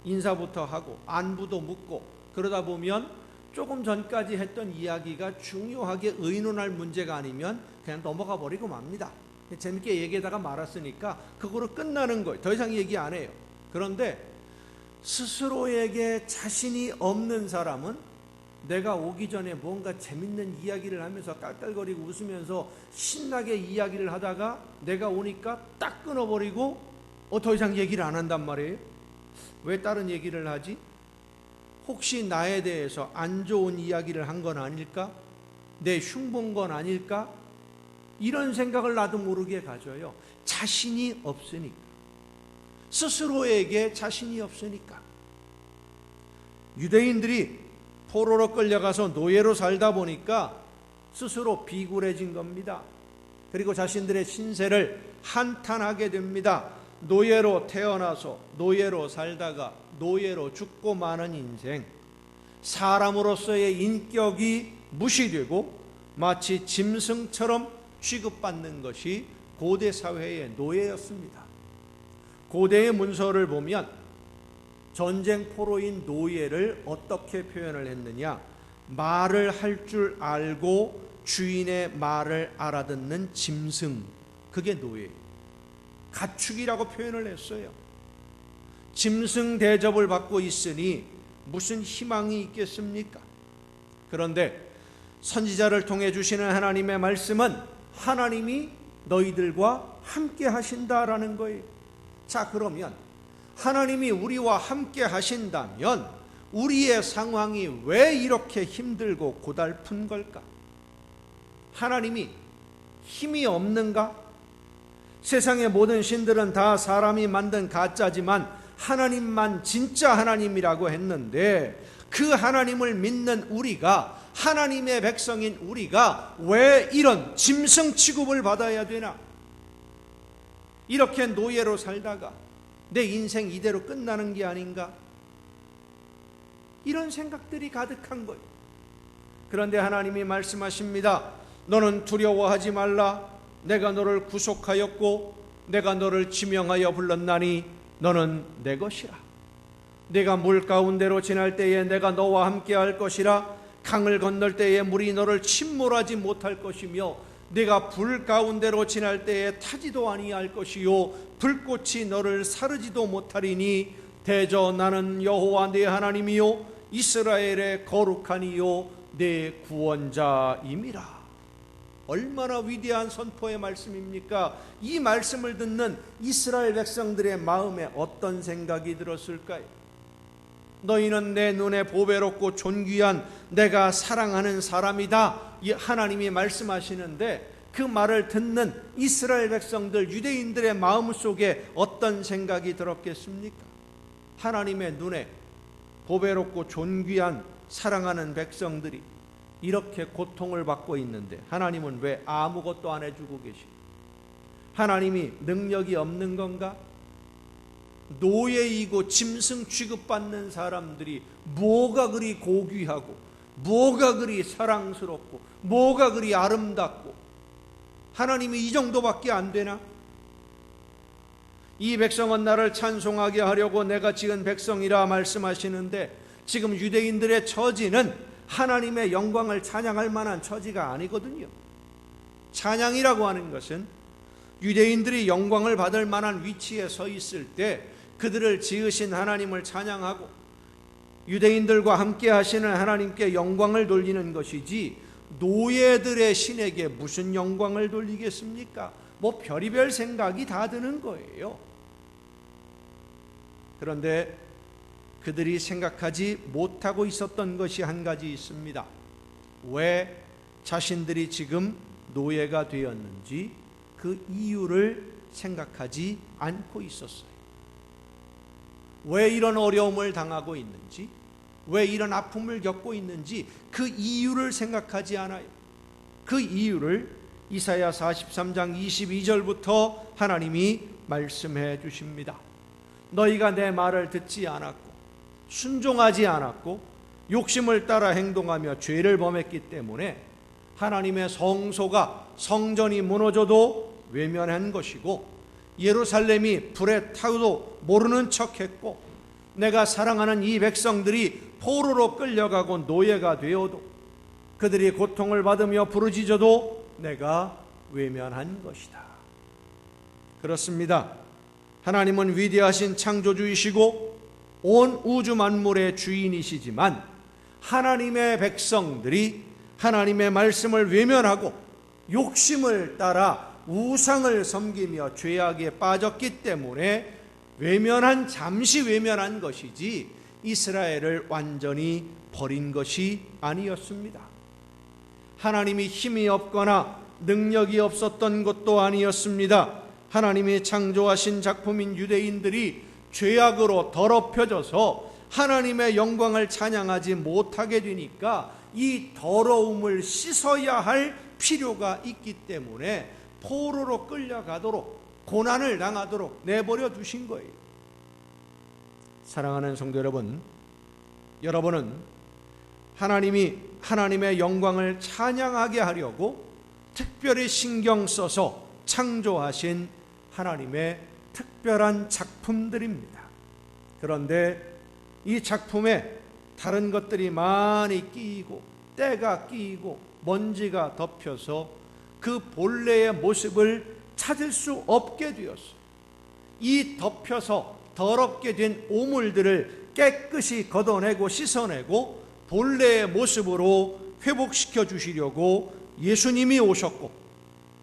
인사부터 하고 안부도 묻고, 그러다 보면 조금 전까지 했던 이야기가 중요하게 의논할 문제가 아니면 그냥 넘어가 버리고 맙니다. 재밌게 얘기하다가 말았으니까 그거로 끝나는 거예요. 더 이상 얘기 안 해요. 그런데 스스로에게 자신이 없는 사람은 내가 오기 전에 뭔가 재밌는 이야기를 하면서 깔깔거리고 웃으면서 신나게 이야기를 하다가 내가 오니까 딱 끊어버리고 더 이상 얘기를 안 한단 말이에요. 왜 다른 얘기를 하지? 혹시 나에 대해서 안 좋은 이야기를 한 건 아닐까? 내 흉본 건 아닐까? 이런 생각을 나도 모르게 가져요. 자신이 없으니까. 스스로에게 자신이 없으니까. 유대인들이 포로로 끌려가서 노예로 살다 보니까 스스로 비굴해진 겁니다. 그리고 자신들의 신세를 한탄하게 됩니다. 노예로 태어나서 노예로 살다가 노예로 죽고 마는 인생, 사람으로서의 인격이 무시되고 마치 짐승처럼 취급받는 것이 고대 사회의 노예였습니다. 고대의 문서를 보면 전쟁 포로인 노예를 어떻게 표현을 했느냐, 말을 할 줄 알고 주인의 말을 알아듣는 짐승, 그게 노예예요. 가축이라고 표현을 했어요. 짐승 대접을 받고 있으니 무슨 희망이 있겠습니까? 그런데 선지자를 통해 주시는 하나님의 말씀은 하나님이 너희들과 함께 하신다라는 거예요. 자, 그러면 하나님이 우리와 함께 하신다면 우리의 상황이 왜 이렇게 힘들고 고달픈 걸까? 하나님이 힘이 없는가? 세상의 모든 신들은 다 사람이 만든 가짜지만 하나님만 진짜 하나님이라고 했는데, 그 하나님을 믿는 우리가, 하나님의 백성인 우리가 왜 이런 짐승 취급을 받아야 되나? 이렇게 노예로 살다가 내 인생 이대로 끝나는 게 아닌가? 이런 생각들이 가득한 거예요. 그런데 하나님이 말씀하십니다. 너는 두려워하지 말라. 내가 너를 구속하였고 내가 너를 지명하여 불렀나니 너는 내 것이라. 내가 물 가운데로 지날 때에 내가 너와 함께 할 것이라. 강을 건널 때에 물이 너를 침몰하지 못할 것이며 내가 불 가운데로 지날 때에 타지도 아니할 것이요 불꽃이 너를 사르지도 못하리니 대저 나는 여호와 네 하나님이요 이스라엘의 거룩하니요 내 구원자임이라. 얼마나 위대한 선포의 말씀입니까? 이 말씀을 듣는 이스라엘 백성들의 마음에 어떤 생각이 들었을까요? 너희는 내 눈에 보배롭고 존귀한 내가 사랑하는 사람이다, 이 하나님이 말씀하시는데, 그 말을 듣는 이스라엘 백성들, 유대인들의 마음속에 어떤 생각이 들었겠습니까? 하나님의 눈에 보배롭고 존귀한 사랑하는 백성들이 이렇게 고통을 받고 있는데 하나님은 왜 아무것도 안 해주고 계시고, 하나님이 능력이 없는 건가? 노예이고 짐승 취급받는 사람들이 뭐가 그리 고귀하고 뭐가 그리 사랑스럽고 뭐가 그리 아름답고 하나님이 이 정도밖에 안 되나? 이 백성은 나를 찬송하게 하려고 내가 지은 백성이라 말씀하시는데, 지금 유대인들의 처지는 하나님의 영광을 찬양할 만한 처지가 아니거든요. 찬양이라고 하는 것은 유대인들이 영광을 받을 만한 위치에 서 있을 때 그들을 지으신 하나님을 찬양하고 유대인들과 함께 하시는 하나님께 영광을 돌리는 것이지, 노예들의 신에게 무슨 영광을 돌리겠습니까? 뭐 별의별 생각이 다 드는 거예요. 그런데 그들이 생각하지 못하고 있었던 것이 한 가지 있습니다. 왜 자신들이 지금 노예가 되었는지 그 이유를 생각하지 않고 있었어요. 왜 이런 어려움을 당하고 있는지, 왜 이런 아픔을 겪고 있는지 그 이유를 생각하지 않아요. 그 이유를 이사야 43장 22절부터 하나님이 말씀해 주십니다. 너희가 내 말을 듣지 않았고 순종하지 않았고 욕심을 따라 행동하며 죄를 범했기 때문에 하나님의 성소가, 성전이 무너져도 외면한 것이고 예루살렘이 불에 타도 모르는 척했고 내가 사랑하는 이 백성들이 포로로 끌려가고 노예가 되어도 그들이 고통을 받으며 부르짖어도 내가 외면한 것이다. 그렇습니다. 하나님은 위대하신 창조주이시고 온 우주 만물의 주인이시지만 하나님의 백성들이 하나님의 말씀을 외면하고 욕심을 따라 우상을 섬기며 죄악에 빠졌기 때문에 잠시 외면한 것이지 이스라엘을 완전히 버린 것이 아니었습니다. 하나님이 힘이 없거나 능력이 없었던 것도 아니었습니다. 하나님이 창조하신 작품인 유대인들이 죄악으로 더럽혀져서 하나님의 영광을 찬양하지 못하게 되니까 이 더러움을 씻어야 할 필요가 있기 때문에 포로로 끌려가도록 고난을 당하도록 내버려 두신 거예요. 사랑하는 성도 여러분, 여러분은 하나님이 하나님의 영광을 찬양하게 하려고 특별히 신경 써서 창조하신 하나님의 특별한 작품들입니다. 그런데 이 작품에 다른 것들이 많이 끼이고 때가 끼이고 먼지가 덮여서 그 본래의 모습을 찾을 수 없게 되었어요. 이 덮여서 더럽게 된 오물들을 깨끗이 걷어내고 씻어내고 본래의 모습으로 회복시켜 주시려고 예수님이 오셨고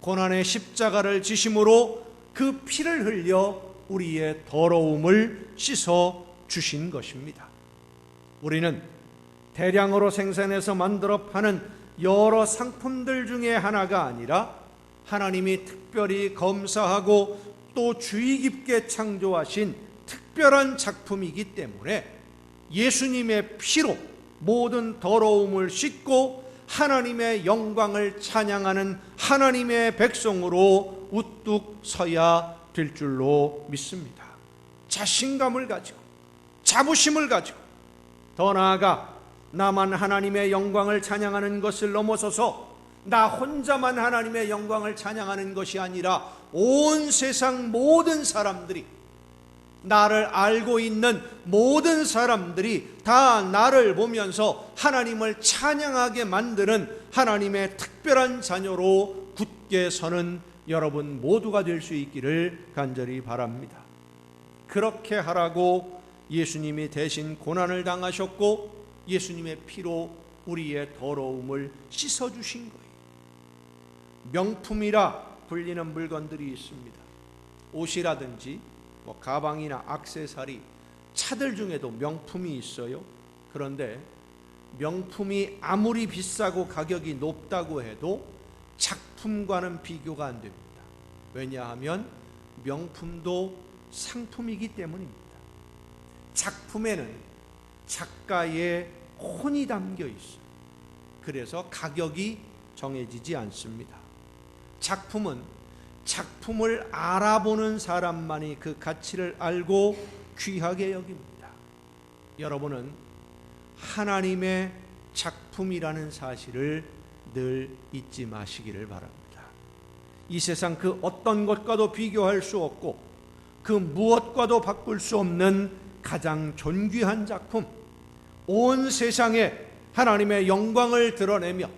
고난의 십자가를 지심으로 그 피를 흘려 우리의 더러움을 씻어 주신 것입니다. 우리는 대량으로 생산해서 만들어 파는 여러 상품들 중에 하나가 아니라 하나님이 특별히 검사하고 또 주의 깊게 창조하신 특별한 작품이기 때문에 예수님의 피로 모든 더러움을 씻고 하나님의 영광을 찬양하는 하나님의 백성으로 우뚝 서야 될 줄로 믿습니다. 자신감을 가지고 자부심을 가지고 더 나아가 나만 하나님의 영광을 찬양하는 것을 넘어서서 나 혼자만 하나님의 영광을 찬양하는 것이 아니라 온 세상 모든 사람들이, 나를 알고 있는 모든 사람들이 다 나를 보면서 하나님을 찬양하게 만드는 하나님의 특별한 자녀로 굳게 서는 여러분 모두가 될 수 있기를 간절히 바랍니다. 그렇게 하라고 예수님이 대신 고난을 당하셨고 예수님의 피로 우리의 더러움을 씻어주신 거예요. 명품이라 불리는 물건들이 있습니다. 옷이라든지 가방이나 액세서리, 차들 중에도 명품이 있어요. 그런데 명품이 아무리 비싸고 가격이 높다고 해도 작품과는 비교가 안 됩니다. 왜냐하면 명품도 상품이기 때문입니다. 작품에는 작가의 혼이 담겨 있어요. 그래서 가격이 정해지지 않습니다. 작품은 작품을 알아보는 사람만이 그 가치를 알고 귀하게 여깁니다. 여러분은 하나님의 작품이라는 사실을 늘 잊지 마시기를 바랍니다. 이 세상 그 어떤 것과도 비교할 수 없고 그 무엇과도 바꿀 수 없는 가장 존귀한 작품, 온 세상에 하나님의 영광을 드러내며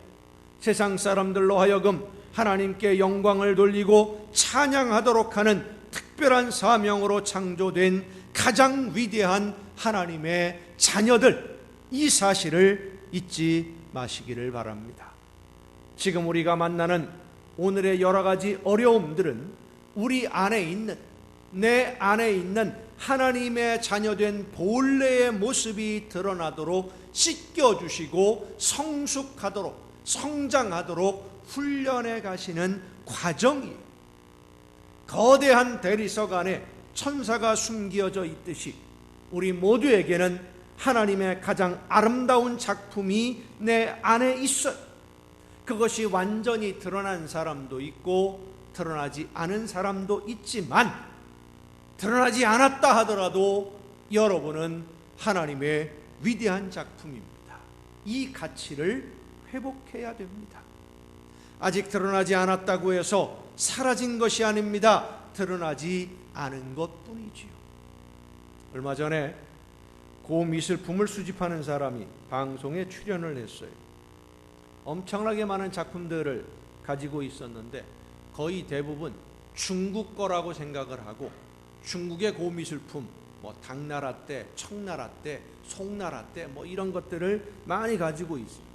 세상 사람들로 하여금 하나님께 영광을 돌리고 찬양하도록 하는 특별한 사명으로 창조된 가장 위대한 하나님의 자녀들, 이 사실을 잊지 마시기를 바랍니다. 지금 우리가 만나는 오늘의 여러 가지 어려움들은 우리 안에 있는, 내 안에 있는 하나님의 자녀된 본래의 모습이 드러나도록 씻겨주시고 성숙하도록, 성장하도록 훈련해 가시는 과정이에요. 거대한 대리석 안에 천사가 숨겨져 있듯이 우리 모두에게는 하나님의 가장 아름다운 작품이 내 안에 있어요. 그것이 완전히 드러난 사람도 있고 드러나지 않은 사람도 있지만, 드러나지 않았다 하더라도 여러분은 하나님의 위대한 작품입니다. 이 가치를 회복해야 됩니다. 아직 드러나지 않았다고 해서 사라진 것이 아닙니다. 드러나지 않은 것뿐이지요. 얼마 전에 고미술품을 수집하는 사람이 방송에 출연을 했어요. 엄청나게 많은 작품들을 가지고 있었는데 거의 대부분 중국 거라고 생각을 하고, 중국의 고미술품, 당나라 때, 청나라 때, 송나라 때 이런 것들을 많이 가지고 있어요.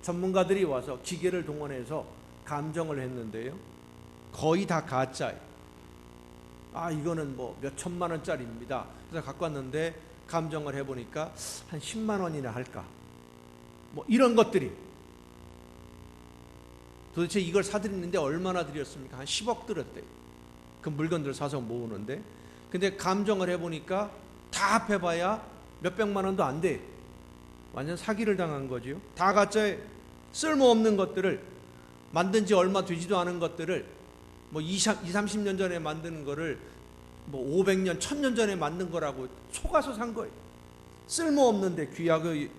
전문가들이 와서 기계를 동원해서 감정을 했는데요, 거의 다 가짜예요. 이거는 몇 천만 원짜리입니다. 그래서 갖고 왔는데 감정을 해보니까 한 10만 원이나 할까, 이런 것들이. 도대체 이걸 사드리는데 얼마나 드렸습니까? 한 10억 들었대요. 그 물건들 사서 모으는데. 근데 감정을 해보니까 다 합해봐야 몇백만 원도 안 돼. 완전 사기를 당한 거죠. 다 가짜에 쓸모없는 것들을, 만든 지 얼마 되지도 않은 것들을 뭐 30년 전에 만드는 거를 뭐 500년, 1000년 전에 만든 거라고 속아서 산 거예요. 쓸모없는데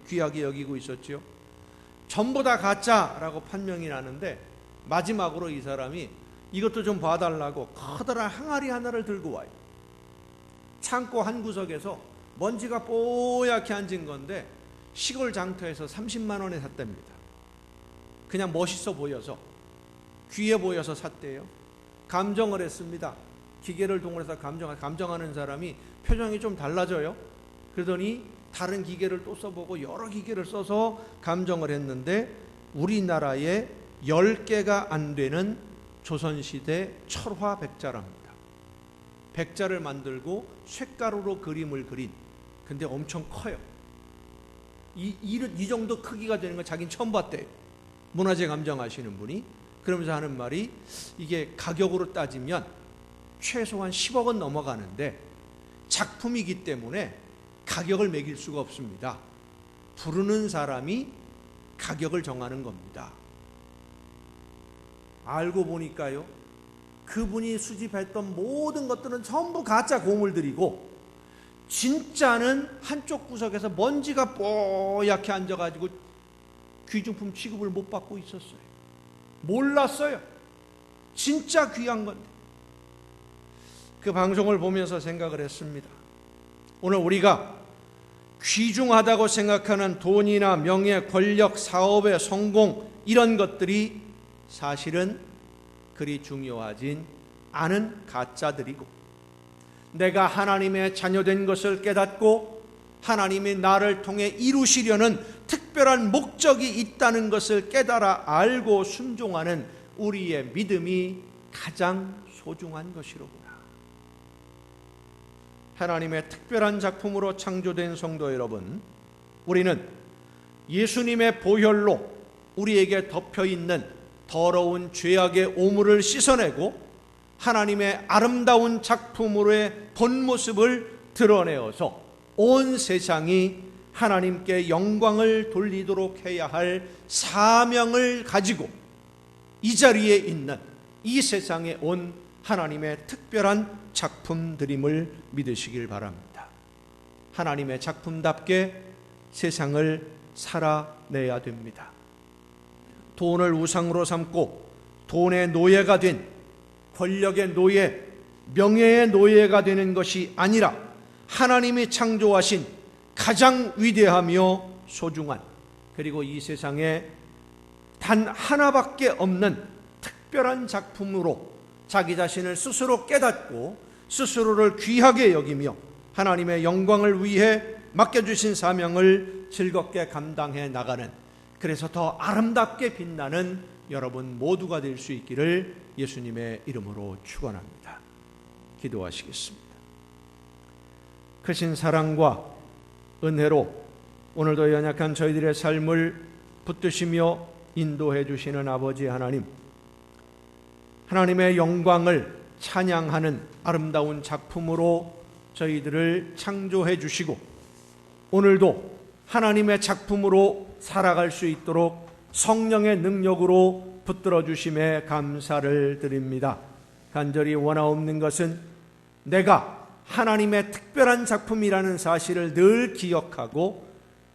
귀하게 여기고 있었지요. 전부 다 가짜라고 판명이 나는데 마지막으로 이 사람이 이것도 좀 봐달라고 커다란 항아리 하나를 들고 와요. 창고 한 구석에서 먼지가 뽀얗게 앉은 건데 시골 장터에서 30만 원에 샀답니다. 그냥 멋있어 보여서, 귀해 보여서 샀대요. 감정을 했습니다. 기계를 동원해서 감정하는 사람이 표정이 좀 달라져요. 그러더니 다른 기계를 또 써보고 여러 기계를 써서 감정을 했는데 우리나라에 10개가 안 되는 조선시대 철화 백자랍니다. 백자를 만들고 쇳가루로 그림을 그린, 근데 엄청 커요. 이 정도 크기가 되는 걸 자기는 처음 봤대요. 문화재 감정하시는 분이. 그러면서 하는 말이 이게 가격으로 따지면 최소한 10억은 넘어가는데 작품이기 때문에 가격을 매길 수가 없습니다. 부르는 사람이 가격을 정하는 겁니다. 알고 보니까요, 그분이 수집했던 모든 것들은 전부 가짜 고물들이고 진짜는 한쪽 구석에서 먼지가 뽀얗게 앉아가지고 귀중품 취급을 못 받고 있었어요. 몰랐어요. 진짜 귀한 건데. 그 방송을 보면서 생각을 했습니다. 오늘 우리가 귀중하다고 생각하는 돈이나 명예, 권력, 사업의 성공, 이런 것들이 사실은 그리 중요하진 않은 가짜들이고, 내가 하나님의 자녀된 것을 깨닫고 하나님이 나를 통해 이루시려는 특별한 목적이 있다는 것을 깨달아 알고 순종하는 우리의 믿음이 가장 소중한 것이로구나. 하나님의 특별한 작품으로 창조된 성도 여러분, 우리는 예수님의 보혈로 우리에게 덮여있는 더러운 죄악의 오물을 씻어내고 하나님의 아름다운 작품으로의 본모습을 드러내어서 온 세상이 하나님께 영광을 돌리도록 해야 할 사명을 가지고 이 자리에 있는 이 세상에 온 하나님의 특별한 작품들임을 믿으시길 바랍니다. 하나님의 작품답게 세상을 살아내야 됩니다. 돈을 우상으로 삼고 돈의 노예가 된, 권력의 노예, 명예의 노예가 되는 것이 아니라 하나님이 창조하신 가장 위대하며 소중한, 그리고 이 세상에 단 하나밖에 없는 특별한 작품으로 자기 자신을 스스로 깨닫고 스스로를 귀하게 여기며 하나님의 영광을 위해 맡겨주신 사명을 즐겁게 감당해 나가는, 그래서 더 아름답게 빛나는 여러분 모두가 될 수 있기를 예수님의 이름으로 축원합니다. 기도하시겠습니다. 크신 사랑과 은혜로 오늘도 연약한 저희들의 삶을 붙드시며 인도해 주시는 아버지 하나님, 하나님의 영광을 찬양하는 아름다운 작품으로 저희들을 창조해 주시고 오늘도 하나님의 작품으로 살아갈 수 있도록 성령의 능력으로 붙들어 주심에 감사를 드립니다. 간절히 원하옵는 것은 내가 하나님의 특별한 작품이라는 사실을 늘 기억하고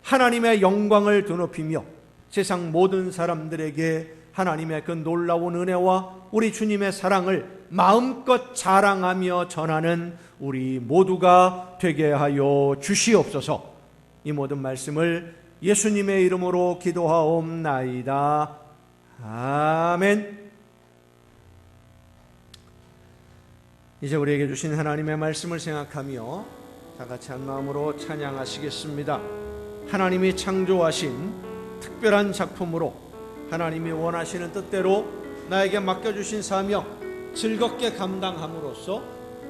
하나님의 영광을 드높이며 세상 모든 사람들에게 하나님의 그 놀라운 은혜와 우리 주님의 사랑을 마음껏 자랑하며 전하는 우리 모두가 되게 하여 주시옵소서. 이 모든 말씀을 예수님의 이름으로 기도하옵나이다. 아멘. 이제 우리에게 주신 하나님의 말씀을 생각하며 다 같이 한 마음으로 찬양하시겠습니다. 하나님이 창조하신 특별한 작품으로 하나님이 원하시는 뜻대로 나에게 맡겨주신 사명 즐겁게 감당함으로써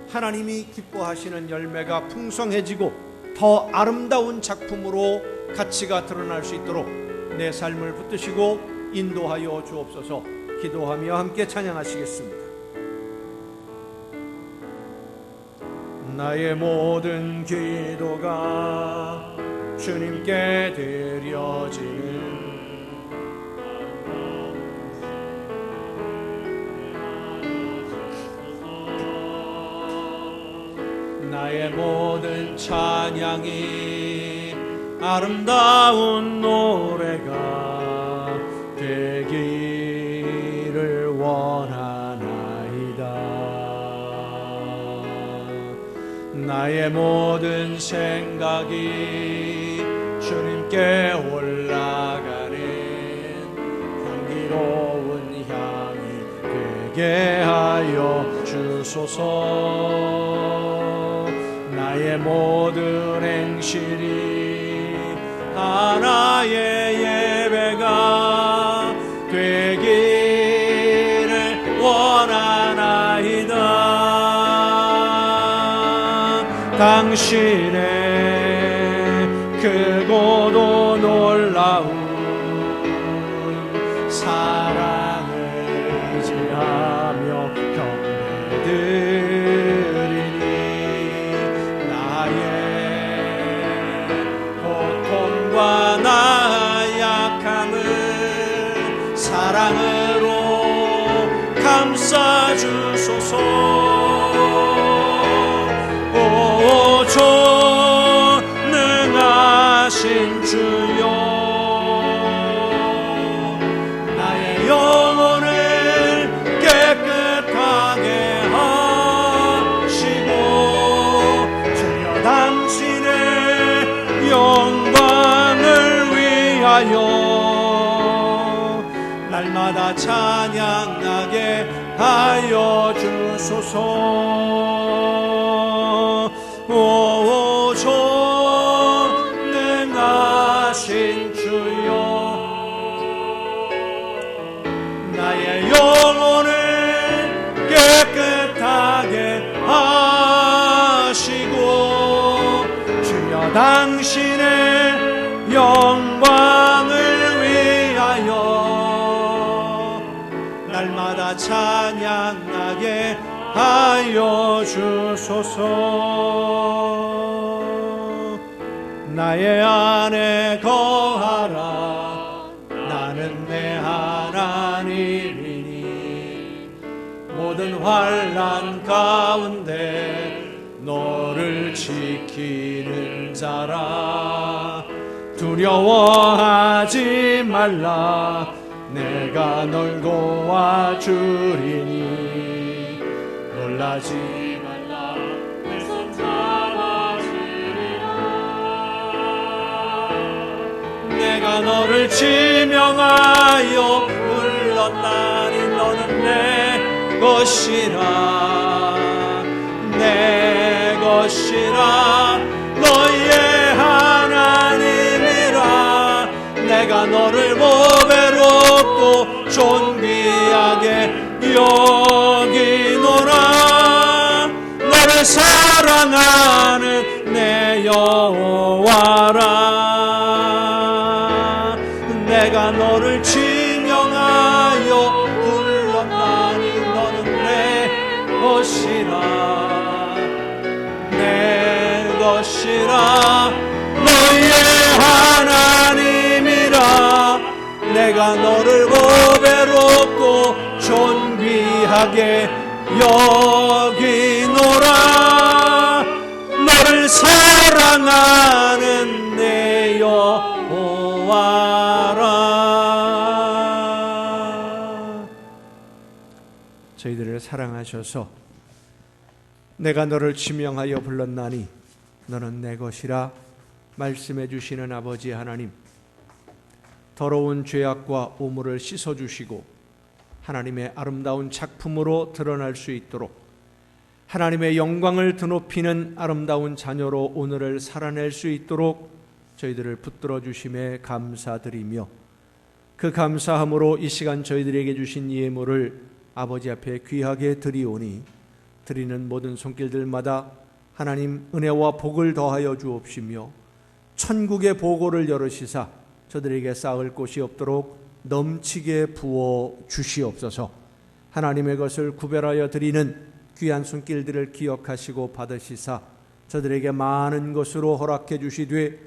하나님이 기뻐하시는 열매가 풍성해지고 더 아름다운 작품으로 가치가 드러날 수 있도록 내 삶을 붙드시고 인도하여 주옵소서. 기도하며 함께 찬양하시겠습니다. 나의 모든 기도가 주님께 드려지는 나의 모든 찬양이 아름다운 노래가 되기를 원하나이다. 나의 모든 생각이 주님께 올라가는 향기로운 향이 되게 하여 주소서. 나의 모든 행실이 하나의 예배가 되기를 원하나이다. 당신의 크고도 놀라운 사랑을 의지하며 경배드리니 나의 고통과 나의 약함을 사랑으로 감싸주소서. 오 전능하신 주여, 나의 영혼을 깨끗하게 하시고 주여 당신의 영광을 위하여 날마다 찬양하게 하여 주소서. 오 전능하신 주여, 나의 영혼을 깨끗하게 하시고 주여 당신의 영광을 위하여 날마다 찬양하게 하여 주소서. 나의 안에 거하라. 나는 내 하나님이니 모든 환난 가운데 너를 지키는 자라. 두려워하지 말라. 내가 널 도와주리니 놀라지 말라. 내 손 잡아주리라. 내가 너를 지명하여 불렀다니 너는 내 것이라. 내 것이라. 너의 하나님이라. 내가 너를 보배롭고 존귀하게 여기노라. 너를 사랑하는 내 여호와라. 내가 너를 지명하여 불렀나니 너는 내 것이라. 내 것이라. 너의 하나님이라. 내가 너를 보배롭고 존귀하게 여기노라. 너를 사랑하는 내 여호와라. 저희들을 사랑하셔서 내가 너를 지명하여 불렀나니 너는 내 것이라 말씀해 주시는 아버지 하나님, 더러운 죄악과 오물을 씻어주시고 하나님의 아름다운 작품으로 드러날 수 있도록 하나님의 영광을 드높이는 아름다운 자녀로 오늘을 살아낼 수 있도록 저희들을 붙들어 주심에 감사드리며, 그 감사함으로 이 시간 저희들에게 주신 예물을 아버지 앞에 귀하게 드리오니 드리는 모든 손길들마다 하나님 은혜와 복을 더하여 주옵시며 천국의 보고를 열으시사 저들에게 쌓을 곳이 없도록 넘치게 부어 주시옵소서. 하나님의 것을 구별하여 드리는 귀한 손길들을 기억하시고 받으시사 저들에게 많은 것으로 허락해 주시되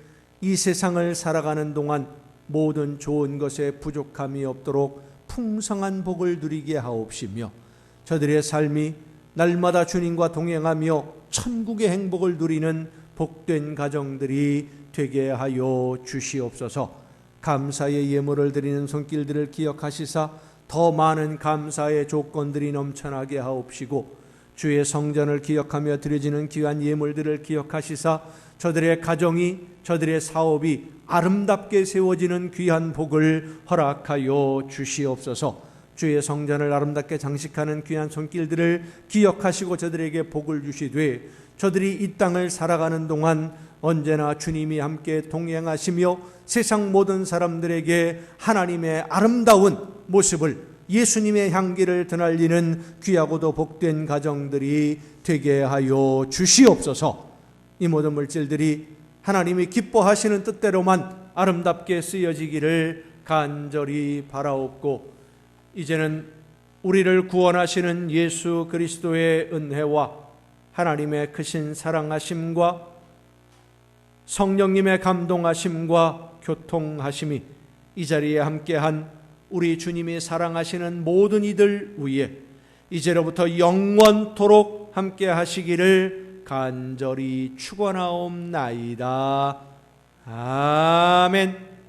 이 세상을 살아가는 동안 모든 좋은 것에 부족함이 없도록 풍성한 복을 누리게 하옵시며 저들의 삶이 날마다 주님과 동행하며 천국의 행복을 누리는 복된 가정들이 되게 하여 주시옵소서. 감사의 예물을 드리는 손길들을 기억하시사 더 많은 감사의 조건들이 넘쳐나게 하옵시고, 주의 성전을 기억하며 드려지는 귀한 예물들을 기억하시사 저들의 가정이, 저들의 사업이 아름답게 세워지는 귀한 복을 허락하여 주시옵소서. 주의 성전을 아름답게 장식하는 귀한 손길들을 기억하시고 저들에게 복을 주시되, 저들이 이 땅을 살아가는 동안 언제나 주님이 함께 동행하시며 세상 모든 사람들에게 하나님의 아름다운 모습을, 예수님의 향기를 드날리는 귀하고도 복된 가정들이 되게 하여 주시옵소서. 이 모든 물질들이 하나님이 기뻐하시는 뜻대로만 아름답게 쓰여지기를 간절히 바라옵고, 이제는 우리를 구원하시는 예수 그리스도의 은혜와 하나님의 크신 사랑하심과 성령님의 감동하심과 교통하심이 이 자리에 함께한 우리 주님이 사랑하시는 모든 이들 위에 이제로부터 영원토록 함께 하시기를 간절히 축원하옵나이다. 아멘.